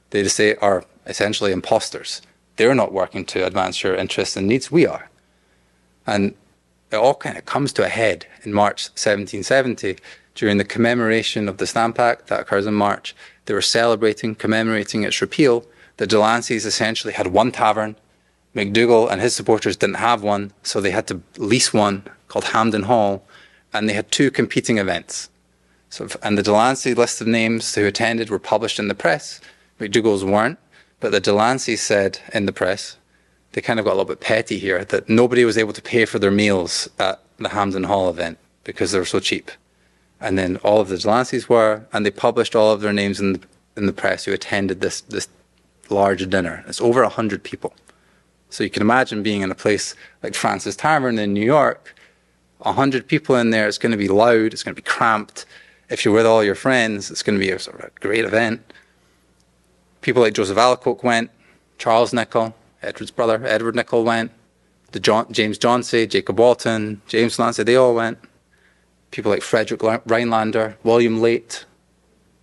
they just say, are essentially imposters. They're not working to advance your interests and needs, we are. And it all kind of comes to a head in March 1770 during the commemoration of the Stamp Act that occurs in March. They were commemorating its repeal. The Delanceys essentially had one tavern. MacDougall and his supporters didn't have one, so they had to lease one called Hampden Hall, and they had two competing events. And the Delancey list of names who attended were published in the press. MacDougall's weren't, but the Delanceys said in the press, they kind of got a little bit petty here, that nobody was able to pay for their meals at the Hampden Hall event because they were so cheap. And then all of the Delanceys were, and they published all of their names in the press who attended this large dinner. It's over 100 people. So you can imagine being in a place like Francis Tavern in New York, 100 people in there, it's going to be loud, it's going to be cramped. If you're with all your friends, it's going to be a sort of a great event. People like Joseph Alacoque went, Charles Nicholl, Edward's brother, Edward Nicholl went, James Jauncey, Jacob Walton, James Delancey, they all went. People like Frederick Rhinelander, William Late,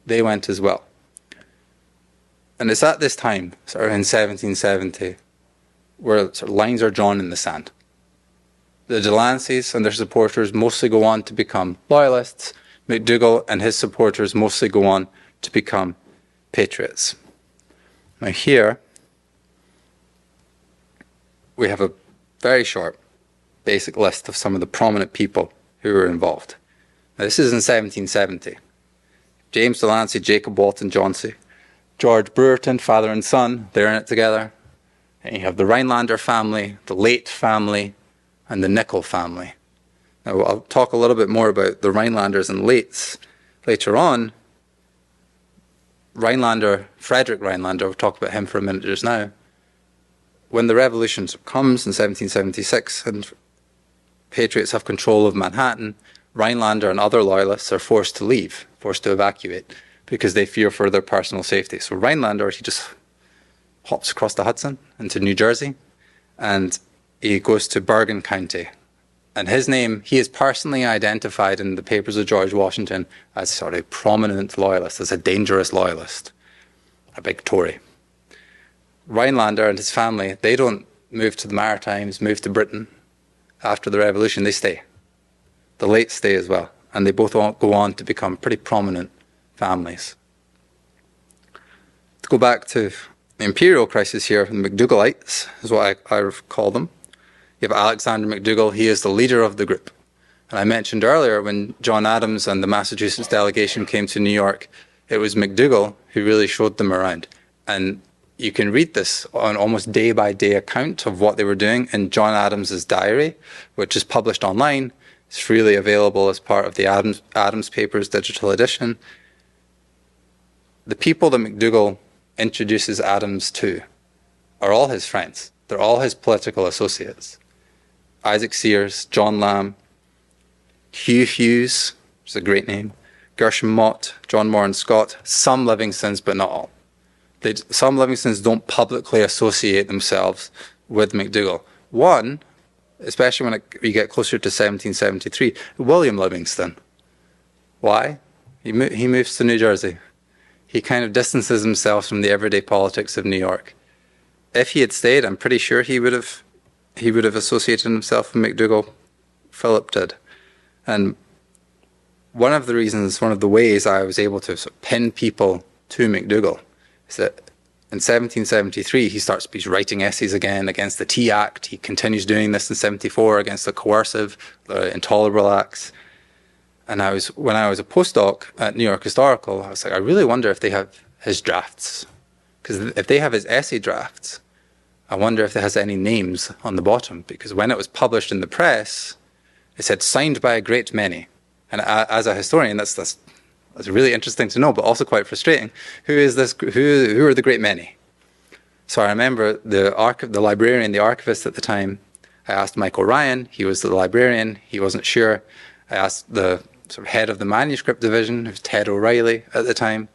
they went as well. And it's at this time, sort of in 1770, where sort of lines are drawn in the sand. The Delanceys and their supporters mostly go on to become Loyalists. MacDougall and his supporters mostly go on to become patriots. Now here, we have a very short, basic list of some of the prominent people who were involved. Now this is in 1770. James Delancey, Jacob Walton Jauncey, George Brereton, father and son, they're in it together. And you have the Rhinelander family, the Late family, and the Nicholl family. Now I'll talk a little bit more about the Rhinelanders and Lates later on. Frederick Rhinelander, we'll talk about him for a minute just now. When the revolution comes in 1776 and patriots have control of Manhattan, Rhinelander and other loyalists are forced to leave, forced to evacuate, because they fear for their personal safety. So Rhinelander, he just hops across the Hudson into New Jersey, and he goes to Bergen County. And his name, he is personally identified in the papers of George Washington as sort of a prominent loyalist, as a dangerous loyalist, a big Tory. Rhinelander and his family, they don't move to the Maritimes, move to Britain after the Revolution, they stay. The late stay as well, and they both go on to become pretty prominent families. To go back to the imperial crisis here, the MacDougalites is what I call them. You have Alexander MacDougall, he is the leader of the group. And I mentioned earlier when John Adams and the Massachusetts delegation came to New York, it was MacDougall who really showed them around. And you can read this on almost day-by-day account of what they were doing in John Adams's diary, which is published online. It's freely available as part of the Adams Papers digital edition. The people that MacDougall introduces Adams to are all his friends. They're all his political associates. Isaac Sears, John Lamb, Hugh Hughes, which is a great name, Gershom Mott, John Moran Scott, some Livingstons, but not all. Some Livingstons don't publicly associate themselves with MacDougall. One, especially when you get closer to 1773, William Livingston. Why? He moves to New Jersey. He kind of distances himself from the everyday politics of New York. If he had stayed, I'm pretty sure he would have associated himself with MacDougall. Philip did. And one of the ways I was able to sort of pin people to MacDougall is that in 1773 he's writing essays again against the Tea Act. He continues doing this in 74 against the coercive, the intolerable acts. And when I was a postdoc at New York Historical, I was like, I really wonder if they have his drafts. Because if they have his essay drafts, I wonder if it has any names on the bottom. Because when it was published in the press, it said signed by a great many. And as a historian, that's really interesting to know, but also quite frustrating. Who is this? Who are the great many? So I remember the librarian, the archivist at the time. I asked Michael Ryan. He was the librarian. He wasn't sure. I asked the sort of head of the manuscript division, who's Ted O'Reilly at the time.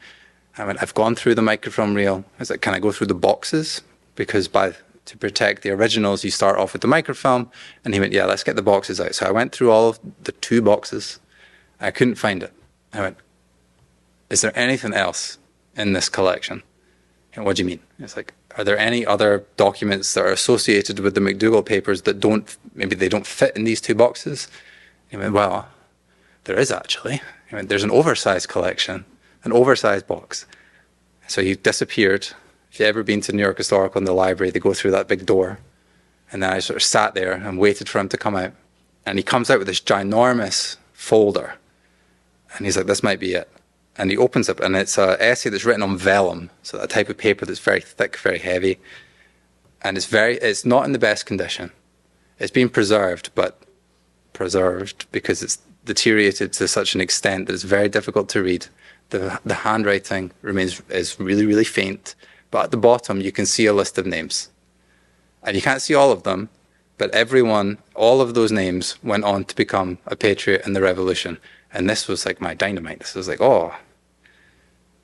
I went, I've gone through the microfilm reel. I was like, can I go through the boxes? Because to protect the originals, you start off with the microfilm. And he went, yeah, let's get the boxes out. So I went through all of the 2 boxes. I couldn't find it. I went, is there anything else in this collection? And what do you mean? It's like, are there any other documents that are associated with the MacDougall papers that maybe they don't fit in these 2 boxes? He went, well, there is actually. He went, there's an oversized collection, an oversized box. So he disappeared. If you've ever been to New York Historical in the library, they go through that big door. And then I sort of sat there and waited for him to come out. And he comes out with this ginormous folder. And he's like, this might be it. And he opens it, and it's an essay that's written on vellum, so that type of paper that's very thick, very heavy. And it's not in the best condition. It's been preserved because it's deteriorated to such an extent that it's very difficult to read. The handwriting is really, really faint. But at the bottom, you can see a list of names. And you can't see all of them, but all of those names went on to become a patriot in the Revolution. And this was like my dynamite. This was like, oh.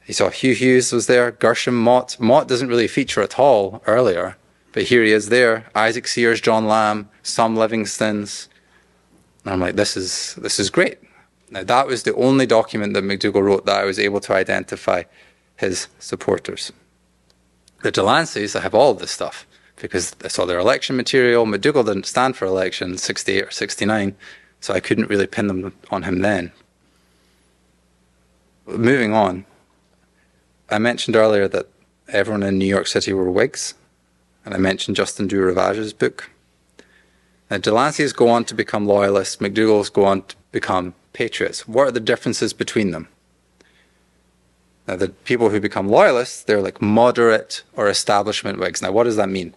You saw Hugh Hughes was there, Gershom Mott. Mott doesn't really feature at all earlier, but here he is there. Isaac Sears, John Lamb, some Livingstons. And I'm like, this is great. Now, that was the only document that MacDougall wrote that I was able to identify his supporters. The Delanceys, I have all of this stuff because I saw their election material. MacDougall didn't stand for election 68 or 69, so I couldn't really pin them on him then. Moving on, I mentioned earlier that everyone in New York City were Whigs, and I mentioned Justin du Ravage's book. Now, Delanceys go on to become Loyalists, MacDougall's go on to become patriots. What are the differences between them? Now, the people who become Loyalists, they're like moderate or establishment Whigs. Now, what does that mean?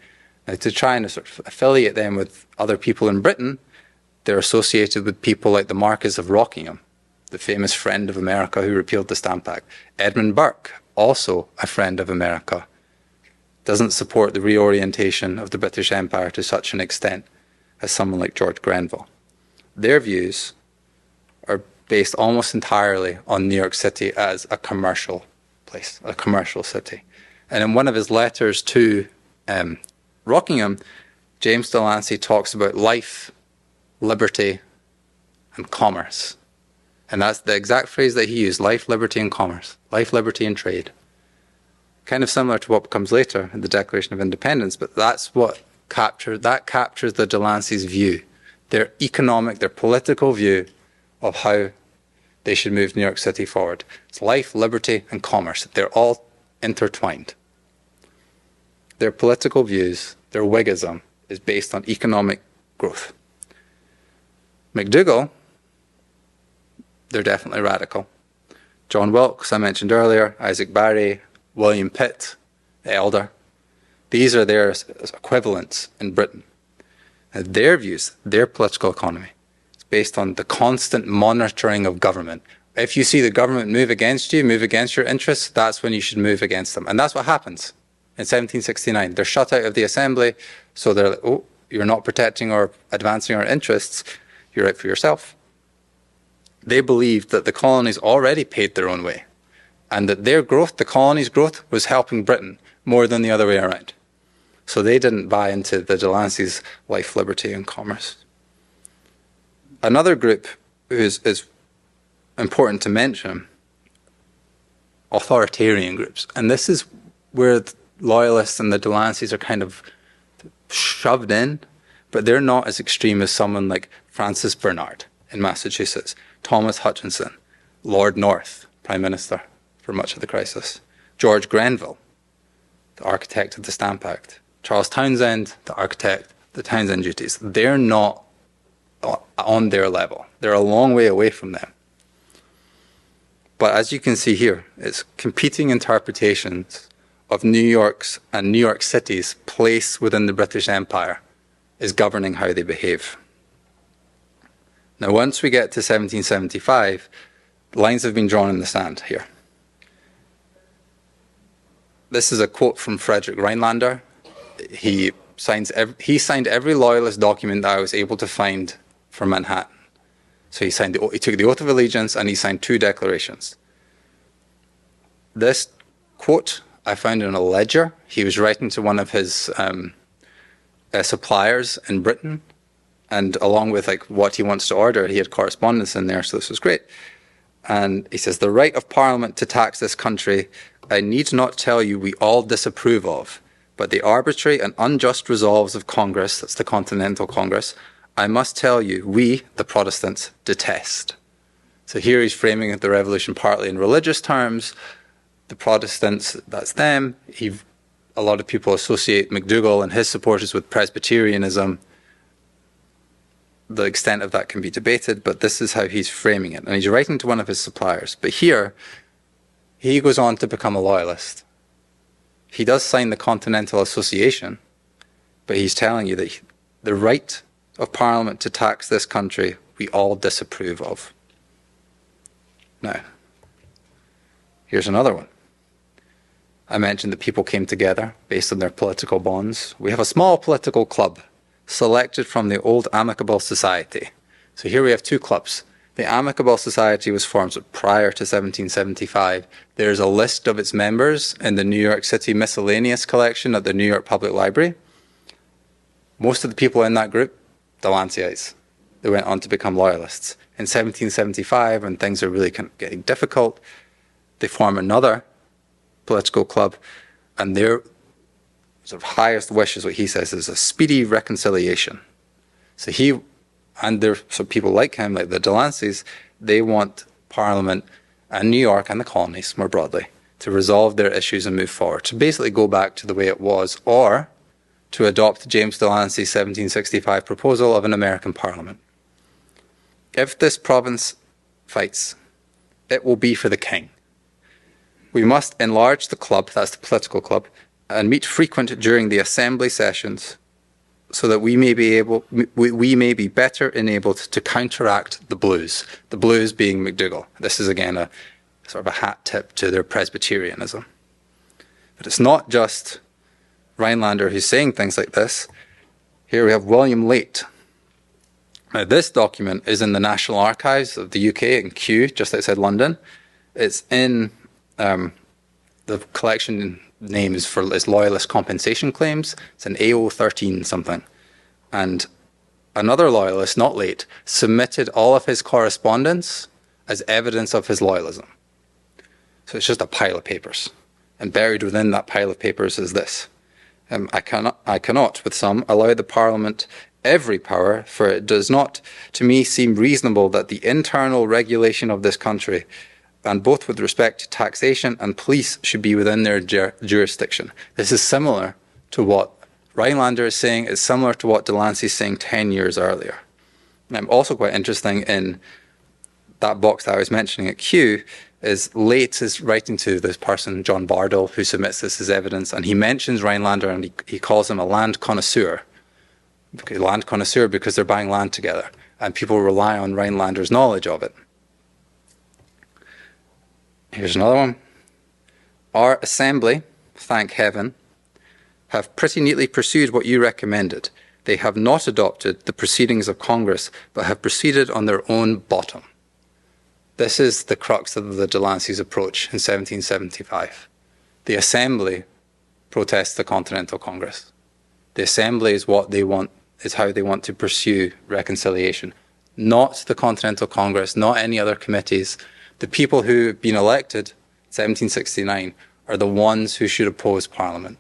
Now, to try and sort of affiliate them with other people in Britain, they're associated with people like the Marquis of Rockingham, the famous friend of America who repealed the Stamp Act. Edmund Burke, also a friend of America, doesn't support the reorientation of the British Empire to such an extent as someone like George Grenville. Their views are based almost entirely on New York City as a commercial place, a commercial city. And in one of his letters to Rockingham, James Delancey talks about life, liberty, and commerce. And that's the exact phrase that he used, life, liberty, and commerce. Life, liberty, and trade. Kind of similar to what comes later in the Declaration of Independence, but that's what captures the Delancey's view, their economic, their political view of how they should move New York City forward. It's life, liberty, and commerce. They're all intertwined. Their political views, their Whiggism, is based on economic growth. McDougall, they're definitely radical. John Wilkes, I mentioned earlier, Isaac Barry, William Pitt, the elder. These are their equivalents in Britain. And their views, their political economy, is based on the constant monitoring of government. If you see the government move against you, move against your interests, that's when you should move against them. And that's what happens in 1769. They're shut out of the assembly, so they're like, oh, you're not protecting or advancing our interests, you're out for yourself. They believed that the colonies already paid their own way, and that their growth, the colonies' growth, was helping Britain more than the other way around. So they didn't buy into the Delancey's life, liberty, and commerce. Another group who is important to mention, authoritarian groups. And this is where the Loyalists and the Delanceys are kind of shoved in, but they're not as extreme as someone like Francis Bernard in Massachusetts, Thomas Hutchinson, Lord North, Prime Minister for much of the crisis, George Grenville, the architect of the Stamp Act, Charles Townshend, the architect, the Townshend duties. They're not on their level. They're a long way away from them. But as you can see here, it's competing interpretations of New York's and New York City's place within the British Empire is governing how they behave. Now, once we get to 1775, lines have been drawn in the sand here. This is a quote from Frederick Rhinelander. He signed every Loyalist document that I was able to find for Manhattan. So he took the oath of allegiance and he signed 2 declarations. This quote I found in a ledger. He was writing to one of his suppliers in Britain, and along with like what he wants to order, he had correspondence in there, so this was great. And he says, "The right of Parliament to tax this country, I need not tell you we all disapprove of, but the arbitrary and unjust resolves of Congress," that's the Continental Congress, "I must tell you, we, the Protestants, detest." So here he's framing the revolution partly in religious terms. The Protestants, that's them. A lot of people associate McDougall and his supporters with Presbyterianism. The extent of that can be debated, but this is how he's framing it. And he's writing to one of his suppliers. But here, he goes on to become a Loyalist. He does sign the Continental Association, but he's telling you that the right of Parliament to tax this country, we all disapprove of. Now, here's another one. I mentioned that people came together based on their political bonds. We have a small political club selected from the old Amicable Society. So here we have 2 clubs. The Amicable Society was formed prior to 1775. There's a list of its members in the New York City Miscellaneous Collection at the New York Public Library. Most of the people in that group, Delancey's. They went on to become Loyalists. In 1775, when things are really kind of getting difficult, they form another political club, and their sort of highest wish is what he says is a speedy reconciliation. So he and there some people like him, like the Delanceys, they want Parliament and New York and the colonies more broadly to resolve their issues and move forward, to basically go back to the way it was, or to adopt James Delancey's 1765 proposal of an American Parliament. If this province fights, it will be for the king. We must enlarge the club, that's the political club, and meet frequent during the assembly sessions so that we may be better enabled to counteract the blues being McDougall. This is again a sort of a hat tip to their Presbyterianism. But it's not just Rhinelander who's saying things like this. Here we have William Late. Now this document is in the National Archives of the UK in Kew, just outside London. It's in the collection name is Loyalist Compensation Claims. It's an AO 13 something. And another loyalist, not late, submitted all of his correspondence as evidence of his loyalism. So it's just a pile of papers. And buried within that pile of papers is this. I cannot, with some, allow the Parliament every power, for it does not, to me, seem reasonable that the internal regulation of this country, and both with respect to taxation and police, should be within their jurisdiction. This is similar to what Rhinelander is saying. It's similar to what Delancey is saying 10 years earlier. And also quite interesting in that box that I was mentioning at Q, is Late is writing to this person, John Bardell, who submits this as evidence, and he mentions Rhinelander and he calls him a land connoisseur. Okay, land connoisseur because they're buying land together, and people rely on Rhinelander's knowledge of it. Here's another one. Our assembly, thank heaven, have pretty neatly pursued what you recommended. They have not adopted the proceedings of Congress, but have proceeded on their own bottom. This is the crux of the Delancey's approach in 1775. The Assembly protests the Continental Congress. The Assembly is what they want, is how they want to pursue reconciliation. Not the Continental Congress, not any other committees. The people who have been elected in 1769 are the ones who should oppose Parliament.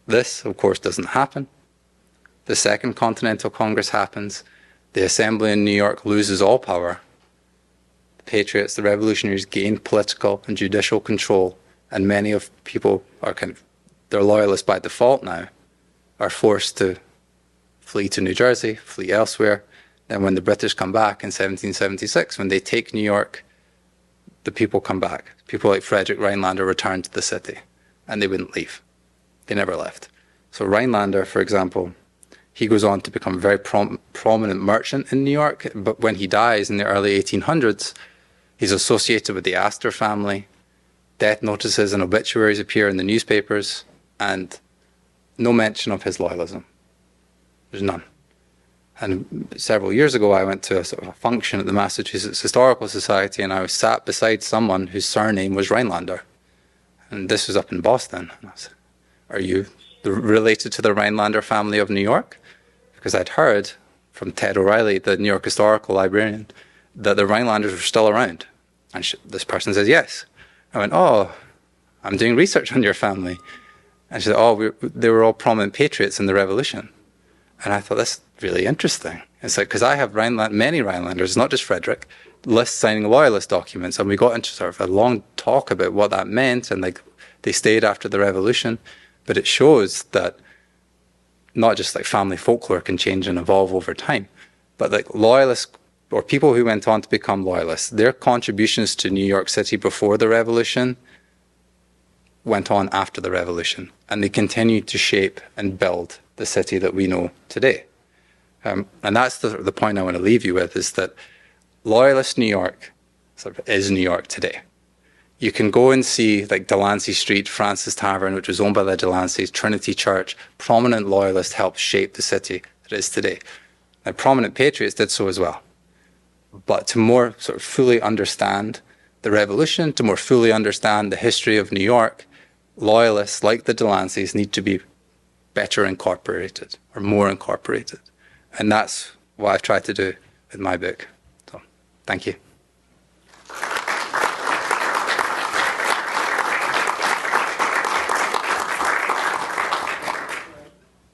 This, of course, doesn't happen. The Second Continental Congress happens. The Assembly in New York loses all power. Patriots, the revolutionaries, gain political and judicial control, and many of people are they're loyalists by default now, are forced to flee to New Jersey, flee elsewhere. Then when the British come back in 1776, when they take New York, the people come back. People like Frederick Rhinelander returned to the city, and they wouldn't leave. They never left. So Rhinelander, for example, he goes on to become a very prominent merchant in New York, but when he dies in the early 1800s, he's associated with the Astor family. Death notices and obituaries appear in the newspapers, and no mention of his loyalism. There's none. And several years ago, I went to a sort of a function at the Massachusetts Historical Society, and I was sat beside someone whose surname was Rhinelander. And this was up in Boston. And I said, are you related to the Rhinelander family of New York? Because I'd heard from Ted O'Reilly, the New York historical librarian, that the Rhinelanders were still around. And this person says, yes. I went, oh, I'm doing research on your family. And she said, oh, they were all prominent patriots in the Revolution. And I thought, that's really interesting. It's like, because I have many Rhinelanders, not just Frederick, lists signing Loyalist documents. And we got into sort of a long talk about what that meant. And like, they stayed after the Revolution. But it shows that not just like family folklore can change and evolve over time, but like Loyalists or people who went on to become Loyalists, their contributions to New York City before the Revolution went on after the Revolution, and they continued to shape and build the city that we know today. And that's the point I want to leave you with, is that Loyalist New York sort of is New York today. You can go and see like Delancey Street, Francis Tavern, which was owned by the Delanceys, Trinity Church. Prominent Loyalists helped shape the city that it is today. Now, prominent patriots did so as well. But to more sort of fully understand the Revolution, to more fully understand the history of New York, Loyalists like the Delanceys need to be better incorporated or more incorporated. And that's what I've tried to do with my book. So, thank you.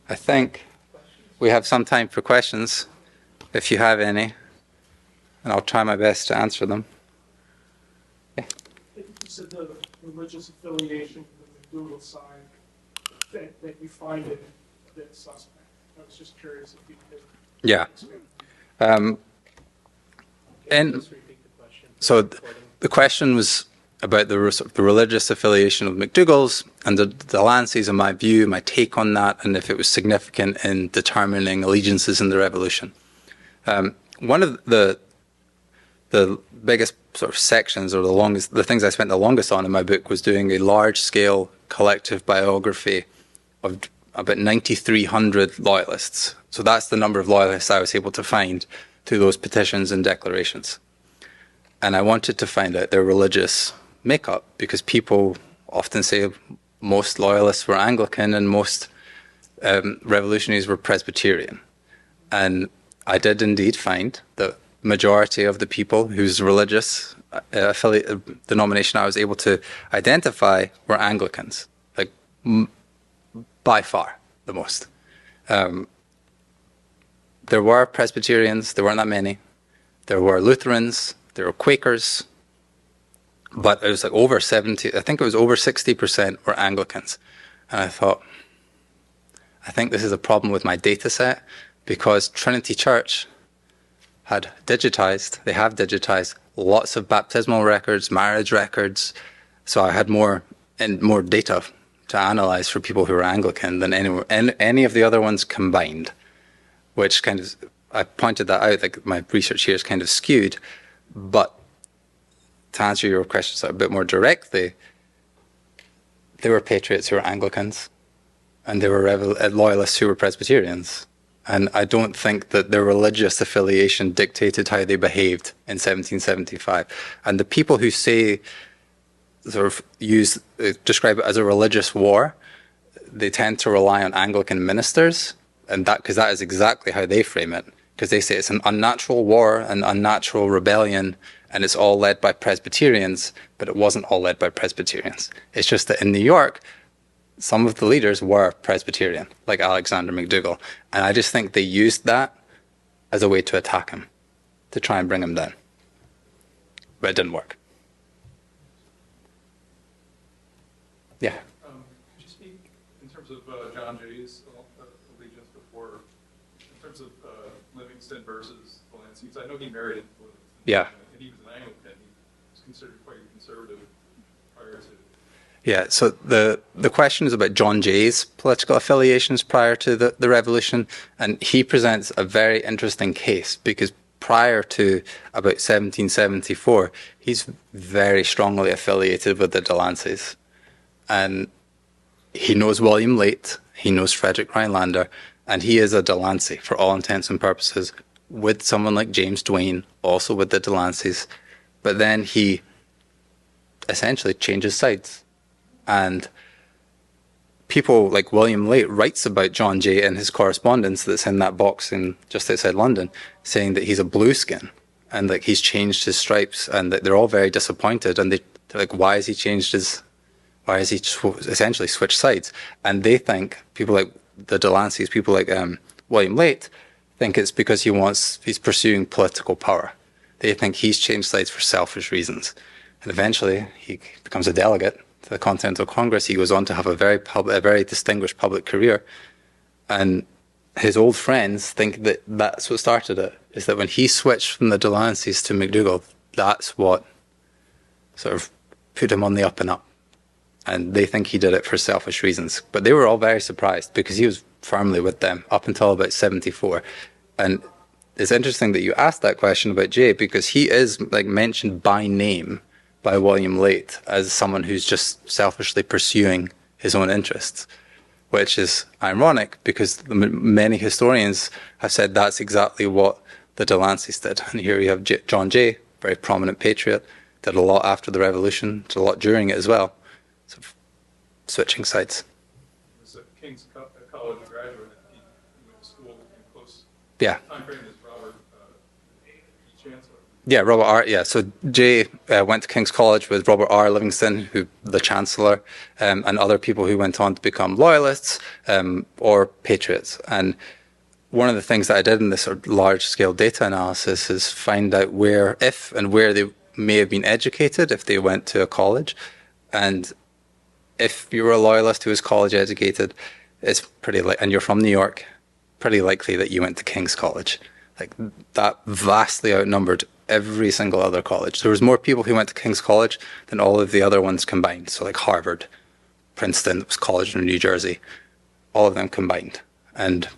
I think we have some time for questions, if you have any, and I'll try my best to answer them. You said the religious affiliation, the McDougall side, that you find it a bit suspect. I was just curious if you could. Yeah. And so the question was about the religious affiliation of McDougall's and the Delanceys, and my view, my take on that, and if it was significant in determining allegiances in the Revolution. One of the biggest sort of sections, or the things I spent the longest on in my book, was doing a large-scale collective biography of about 9,300 Loyalists. So that's the number of Loyalists I was able to find through those petitions and declarations. And I wanted to find out their religious makeup, because people often say most Loyalists were Anglican and most revolutionaries were Presbyterian. And I did indeed find that majority of the people whose religious denomination I was able to identify were Anglicans, like by far the most. There were Presbyterians, there weren't that many. There were Lutherans, there were Quakers, but it was like over 70, I think it was over 60% were Anglicans. And I thought, I think this is a problem with my data set, because Trinity Church had digitized, they have digitized lots of baptismal records, marriage records. So I had more data to analyze for people who were Anglican than any of the other ones combined, which kind of, I pointed that out, like my research here is kind of skewed. But to answer your questions a bit more directly, there were patriots who were Anglicans, and there were loyalists who were Presbyterians. And I don't think that their religious affiliation dictated how they behaved in 1775. And the people who say, sort of describe it as a religious war, they tend to rely on Anglican ministers, and because that is exactly how they frame it. Because they say it's an unnatural war, an unnatural rebellion, and it's all led by Presbyterians, but it wasn't all led by Presbyterians. It's just that in New York, some of the leaders were Presbyterian, like Alexander McDougall. And I just think they used that as a way to attack him, to try and bring him down. But it didn't work. Yeah. Could you speak in terms of John Jay's allegiance before, in terms of Livingston versus Delancey? I know he married into Livingston. Yeah. And he was an Anglican. He was considered quite conservative prior to. Yeah, so the question is about John Jay's political affiliations prior to the revolution, and he presents a very interesting case because prior to about 1774, he's very strongly affiliated with the Delanceys. And he knows William Late, he knows Frederick Rhinelander, and he is a Delancey for all intents and purposes, with someone like James Duane, also with the Delanceys. But then he essentially changes sides. And people like William Late writes about John Jay in his correspondence that's in that box in just outside London, saying that he's a blueskin and like he's changed his stripes, and that they're all very disappointed. And they're like, why has he essentially switched sides? And they think, people like the Delanceys, people like William Late, think it's because he's pursuing political power. They think he's changed sides for selfish reasons. And eventually he becomes a delegate to the Continental Congress. He goes on to have a very distinguished public career. And his old friends think that that's what started it, is that when he switched from the Delanceys to McDougall, that's what sort of put him on the up and up. And they think he did it for selfish reasons. But they were all very surprised because he was firmly with them up until about 74. And it's interesting that you asked that question about Jay, because he is like mentioned by name by William Late as someone who's just selfishly pursuing his own interests, which is ironic because many historians have said that's exactly what the Delanceys did. And here you have John Jay, very prominent patriot, did a lot after the revolution, did a lot during it as well. So switching sides. He was a King's College graduate. He went to school in close Yeah. time frame as Robert Chancellor. Yeah, Robert R. Yeah, so Jay went to King's College with Robert R. Livingston, who the Chancellor, and other people who went on to become Loyalists or Patriots. And one of the things that I did in this sort of large-scale data analysis is find out where they may have been educated if they went to a college. And if you were a Loyalist who was college educated, it's and you're from New York, pretty likely that you went to King's College. Like that vastly outnumbered every single other college. There was more people who went to King's College than all of the other ones combined. So like Harvard, Princeton, it was college in New Jersey, all of them combined. And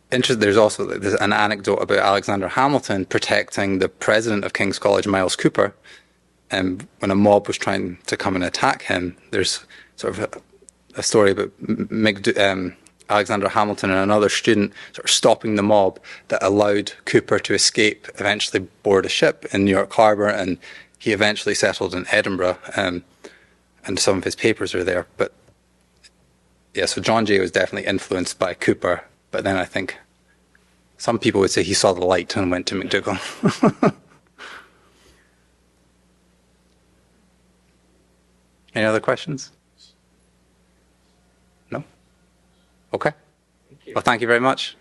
there's an anecdote about Alexander Hamilton protecting the president of King's College, Miles Cooper. And when a mob was trying to come and attack him, there's sort of a story about Alexander Hamilton and another student sort of stopping the mob that allowed Cooper to escape, eventually board a ship in New York Harbor, and he eventually settled in Edinburgh, and some of his papers are there. But yeah, so John Jay was definitely influenced by Cooper, but then I think some people would say he saw the light and went to McDougall. Any other questions? No? Okay. Well, thank you very much.